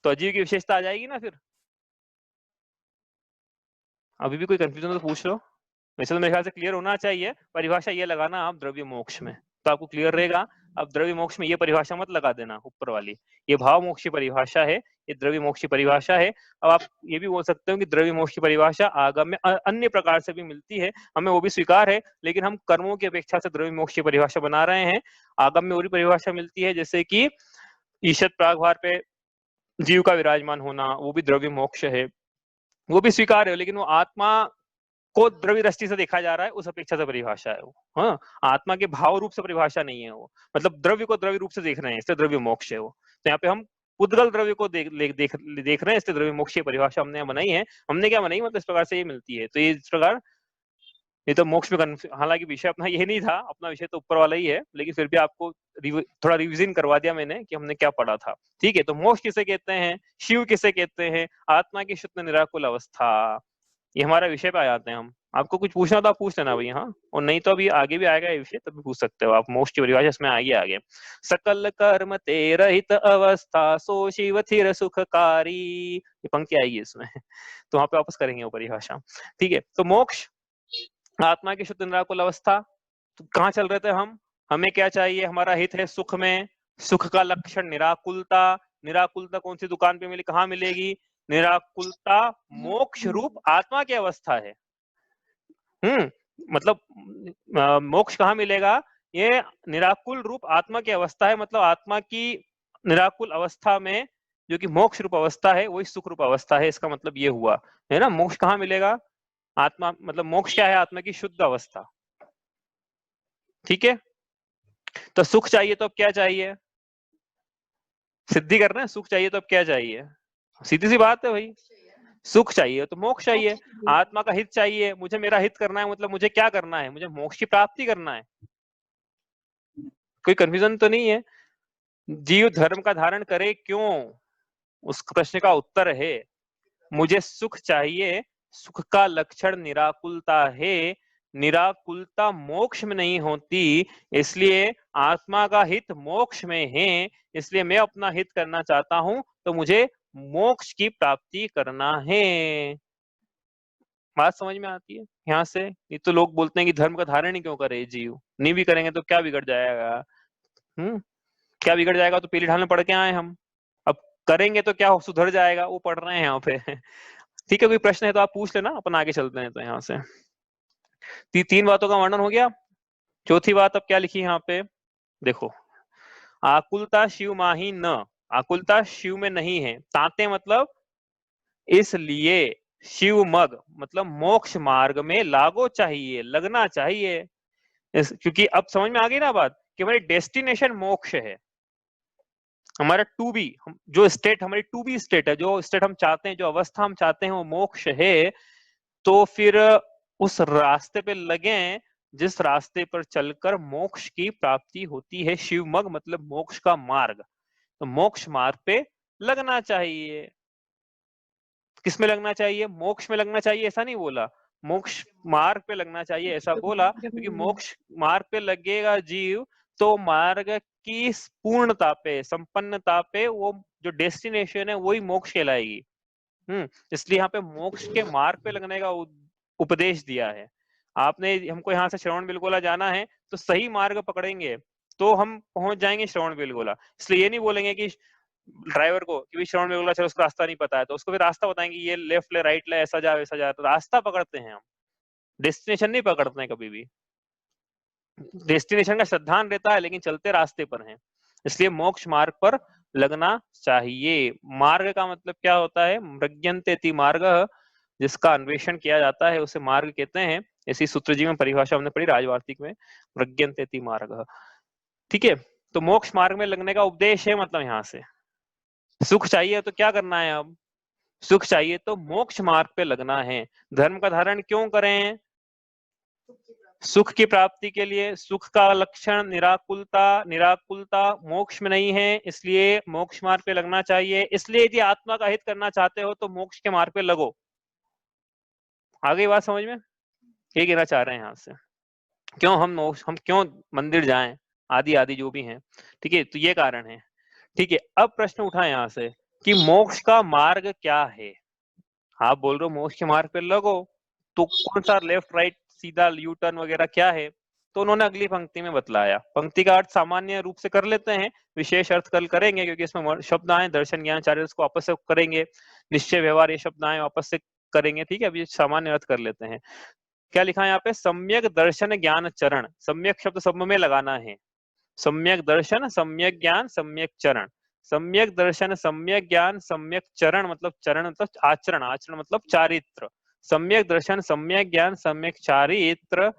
तो अजीव की विशेषता आ जाएगी ना फिर। अभी भी कोई कंफ्यूजन तो पूछ लो, वैसे तो मेरे ख्याल से क्लियर होना चाहिए। परिभाषा ये लगाना आप द्रव्य मोक्ष में, तो आपको क्लियर रहेगा। अब द्रव्य मोक्ष में ये परिभाषा मत लगा देना ऊपर वाली, ये भाव मोक्ष की परिभाषा है, ये द्रव्य मोक्ष की परिभाषा है। अब आप ये भी बोल सकते हो कि द्रव्य मोक्ष की परिभाषा आगम में अन्य प्रकार से भी मिलती है, हमें वो भी स्वीकार है, लेकिन हम कर्मों की अपेक्षा से द्रव्य मोक्ष की परिभाषा बना रहे हैं। आगम में और भी परिभाषा मिलती है, जैसे कि ईशत प्रागभार पे जीव का विराजमान होना, वो भी द्रव्य मोक्ष है, वो भी स्वीकार है, लेकिन वो आत्मा को द्रव्य दृष्टि से देखा जा रहा है, उस अपेक्षा से परिभाषा है वो। हाँ, आत्मा के भाव रूप से परिभाषा नहीं है वो, मतलब द्रव्य को द्रव्य रूप से देख रहे हैं, इसलिए द्रव्य मोक्ष है वो। तो यहाँ पे हम उद्गल द्रव्य को देख रहे हैं, इसलिए द्रव्य मोक्ष की परिभाषा हमने यहाँ बनाई है। हमने क्या बनाई, मतलब इस प्रकार से ये मिलती है। तो ये इस प्रकार, ये तो मोक्ष में हालांकि विषय अपना ये नहीं था, अपना विषय तो ऊपर वाला ही है, लेकिन फिर भी आपको थोड़ा रिविजन करवा दिया मैंने कि हमने क्या पढ़ा था। ठीक है, तो मोक्ष किसे कहते हैं, शिव किसे कहते हैं, आत्मा की शुद्ध निराकुल अवस्था, ये हमारा विषय पे आ जाते हैं हम। आपको कुछ पूछना तो आप पूछ लेना भैया, हाँ, और नहीं तो अभी आगे भी आएगा ये विषय, तब भी पूछ सकते हो आप। मोक्ष की परिभाषा इसमें आइए आगे, सकल कर्म ते रहित अवस्था सो शिव थिर सुखकारी, ये पंक्ति आएगी इसमें तो वहां पे वापस करेंगे वो परिभाषा। ठीक है, तो मोक्ष आत्मा की शुद्ध निराकुल अवस्था। तो कहाँ चल रहे थे हम, हमें क्या चाहिए, हमारा हित है सुख में, सुख का लक्षण निराकुलता। निराकुलता कौन सी दुकान पे मिले, कहाँ मिलेगी, निराकुलता मोक्ष रूप आत्मा की अवस्था है। मतलब मोक्ष कहाँ मिलेगा, ये निराकुल रूप आत्मा की अवस्था है, मतलब आत्मा की निराकुल अवस्था में जो कि मोक्ष रूप अवस्था है, वही सुख रूप अवस्था है। इसका मतलब ये हुआ है ना, मोक्ष कहाँ मिलेगा, आत्मा, मतलब मोक्ष क्या है, आत्मा की शुद्ध अवस्था। ठीक है, तो सुख चाहिए तो अब क्या चाहिए, सिद्धि कर रहे हैं, सुख चाहिए तो अब क्या चाहिए, सीधी सी बात है भाई, सुख चाहिए तो मोक्ष चाहिए। आत्मा का हित चाहिए, मुझे मेरा हित करना है, मतलब मुझे क्या करना है, मुझे मोक्ष की प्राप्ति करना है। कोई कंफ्यूजन तो नहीं है। जीव धर्म का धारण करे क्यों, उस प्रश्न का उत्तर है, मुझे सुख चाहिए, सुख का लक्षण निराकुलता है, निराकुलता मोक्ष में नहीं होती, इसलिए आत्मा का हित मोक्ष में है, इसलिए मैं अपना हित करना चाहता हूं, तो मुझे मोक्ष की प्राप्ति करना है। बात समझ में आती है यहाँ से। ये तो लोग बोलते हैं कि धर्म का धारण ही क्यों करे जीव, नहीं भी करेंगे तो क्या बिगड़ जाएगा। क्या बिगड़ जाएगा, तो पीली ढाल में पढ़ के आए हम, अब करेंगे तो क्या सुधर जाएगा, वो पढ़ रहे हैं यहाँ पे ठीक है, कोई प्रश्न है तो आप पूछ लेना, अपन आगे चलते हैं। तो यहाँ से तीन बातों का वर्णन हो गया। चौथी बात अब क्या लिखी यहाँ पे, देखो, आकुलता शिव माही न, आकुलता शिव में नहीं है, ताते मतलब इसलिए, शिव मग मतलब मोक्ष मार्ग में लागो चाहिए, लगना चाहिए। क्योंकि अब समझ में आ गई ना बात कि हमारी डेस्टिनेशन मोक्ष है, हमारा टू बी, जो स्टेट हमारी टू बी स्टेट है, जो स्टेट हम चाहते हैं, जो अवस्था हम चाहते हैं वो मोक्ष है, तो फिर उस रास्ते पे लगे जिस रास्ते पर चलकर मोक्ष की प्राप्ति होती है। शिवमग मतलब मोक्ष का मार्ग, तो मोक्ष मार्ग पे लगना चाहिए। किसमें लगना चाहिए? मोक्ष में लगना चाहिए ऐसा नहीं बोला, मोक्ष मार्ग पे लगना चाहिए ऐसा बोला, क्योंकि मोक्ष मार्ग पे लगेगा जीव तो मार्ग की पूर्णता पे, संपन्नता पे, वो जो डेस्टिनेशन है वही मोक्ष कहलाएगी। इसलिए यहाँ पे मोक्ष के मार्ग पे लगने का उपदेश दिया है। आपने हमको यहाँ से श्रवण बेलगोला जाना है तो सही मार्ग पकड़ेंगे तो हम पहुंच जाएंगे श्रवण बेलगोला। इसलिए ये नहीं बोलेंगे कि ड्राइवर को कि श्रवण बेलगोला चलो, उसको रास्ता नहीं पता है, तो उसको भी रास्ता बताएंगे, ये लेफ्ट ले, राइट ले, ऐसा जा वैसा जा। तो रास्ता पकड़ते हैं हम, डेस्टिनेशन नहीं पकड़ते हैं कभी भी। डेस्टिनेशन का श्रद्धान रहता है लेकिन चलते रास्ते पर हैं। इसलिए मोक्ष मार्ग पर लगना चाहिए। मार्ग का मतलब क्या होता है? मृग्यन्तेति मार्ग, जिसका अन्वेषण किया जाता है उसे मार्ग कहते हैं। इसी सूत्र जी में परिभाषा हमने पढ़ी राजवार्तिक में, मृग्यन्तेति मार्ग। ठीक है, तो मोक्ष मार्ग में लगने का उपदेश है। मतलब यहाँ से सुख चाहिए तो क्या करना है? अब सुख चाहिए तो मोक्ष मार्ग पे लगना है। धर्म का धारण क्यों करें? सुख की प्राप्ति के लिए। सुख का लक्षण निराकुलता, निराकुलता मोक्ष में नहीं है, इसलिए मोक्ष मार्ग पे लगना चाहिए। इसलिए यदि आत्मा का हित करना चाहते हो तो मोक्ष के मार्ग पे लगो। आगे बात समझ में? ये कहना चाह रहे हैं यहाँ से। क्यों हम क्यों मंदिर जाएं, आदि आदि जो भी हैं। ठीक है, तो ये कारण है। ठीक है, अब प्रश्न उठा यहाँ से कि मोक्ष का मार्ग क्या है? आप बोल रहे हो मोक्ष के मार्ग पे लगो, तो कौन सा लेफ्ट राइट सीधा यू टर्न वगैरह क्या है? तो उन्होंने अगली पंक्ति में बतलाया। पंक्ति का अर्थ सामान्य रूप से कर लेते हैं, विशेष अर्थ कल करेंगे, क्योंकि इसमें शब्द आए दर्शन ज्ञान चार्य, उसको वापस से करेंगे। निश्चय व्यवहार ये शब्द आए वापस से करेंगे। ठीक है, अभी सामान्य अर्थ कर लेते हैं। क्या लिखा है यहाँ पे? सम्यक दर्शन ज्ञान चरण। सम्यक शब्द सब में लगाना है। सम्यक दर्शन, सम्यक ज्ञान, सम्यक चरण। सम्यक दर्शन, सम्यक ज्ञान, सम्यक चरण मतलब चरण मतलब आचरण, आचरण मतलब चारित्र। सम्यक दर्शन, सम्यक ज्ञान, सम्यक चारित्र,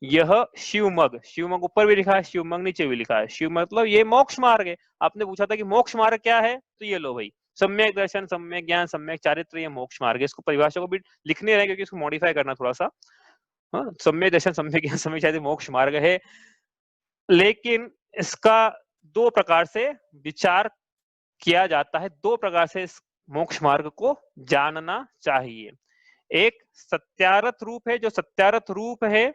यह शिवमग। शिवमग ऊपर भी लिखा है, शिवमग नीचे भी लिखा है। शिव मतलब ये मोक्ष मार्ग है। आपने पूछा था कि मोक्ष मार्ग क्या है, तो ये लो भाई, सम्यक दर्शन, सम्यक ज्ञान, सम्यक चारित्र, ये मोक्ष मार्ग है। इसको परिभाषा को भी लिखने रहे, क्योंकि इसको मॉडिफाई करना थोड़ा सा। हाँ, सम्यक दर्शन, सम्यक ज्ञान, सम्यक चारित्र मोक्ष मार्ग है। लेकिन इसका दो प्रकार से विचार किया जाता है, दो प्रकार से इस मोक्ष मार्ग को जानना चाहिए। एक सत्यारथ रूप है, जो सत्यारथ रूप है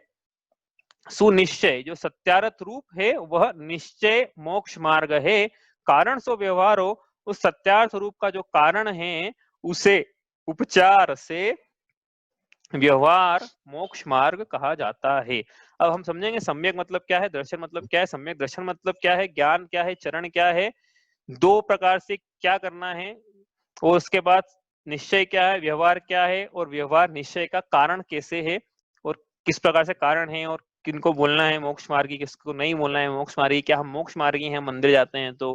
सुनिश्चय, जो सत्यारथ रूप है वह निश्चय मोक्ष मार्ग है। कारण सो व्यवहार हो, उस सत्यार्थ रूप का जो कारण है उसे उपचार से व्यवहार मोक्ष मार्ग कहा जाता है। अब हम समझेंगे सम्यक मतलब क्या है, दर्शन मतलब क्या है, सम्यक दर्शन मतलब क्या है, ज्ञान क्या है, चरण क्या है, दो प्रकार से क्या करना है, और उसके बाद निश्चय क्या है, व्यवहार क्या है, और व्यवहार निश्चय का कारण कैसे है, और किस प्रकार से कारण है, और किनको बोलना है मोक्ष मार्गी, किसको नहीं बोलना है मोक्ष मार्गी। क्या हम मोक्ष मार्गी हैं, मंदिर जाते हैं तो?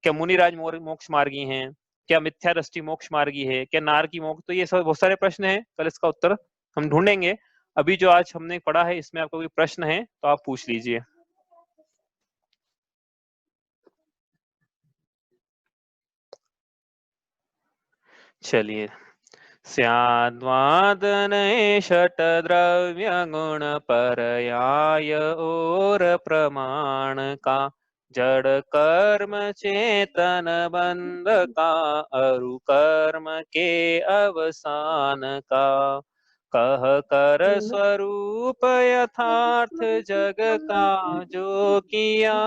क्या मुनिराज मोक्ष मार्गी हैं? क्या मिथ्या दृष्टि मोक्ष मार्गी है? क्या नारकी मोक्ष? तो ये सब बहुत सारे प्रश्न हैं, कल इसका उत्तर हम ढूंढेंगे। अभी जो आज हमने पढ़ा है इसमें आपको कोई प्रश्न है तो आप पूछ लीजिए। चलिए। स्याद्वादने षट्द्रव्य गुण परयाय और प्रमाण का, जड़ कर्म चेतन बंध का, अरु कर्म के अवसान का, कह कर स्वरूप यथार्थ जग का, जो किया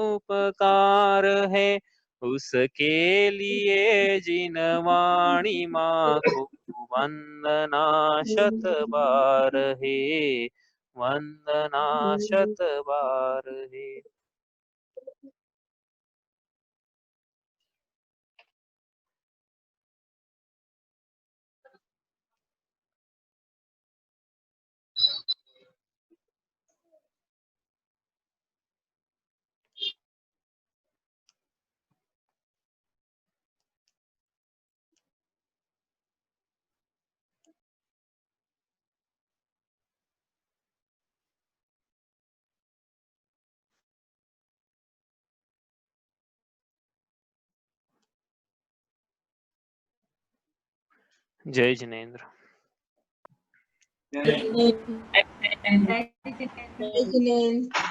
उपकार है, उसके लिए जिन वाणी माँ को वंदना शत बार है, वंदना शत बार है। जय जिनेंद्र। जय जिनेंद्र।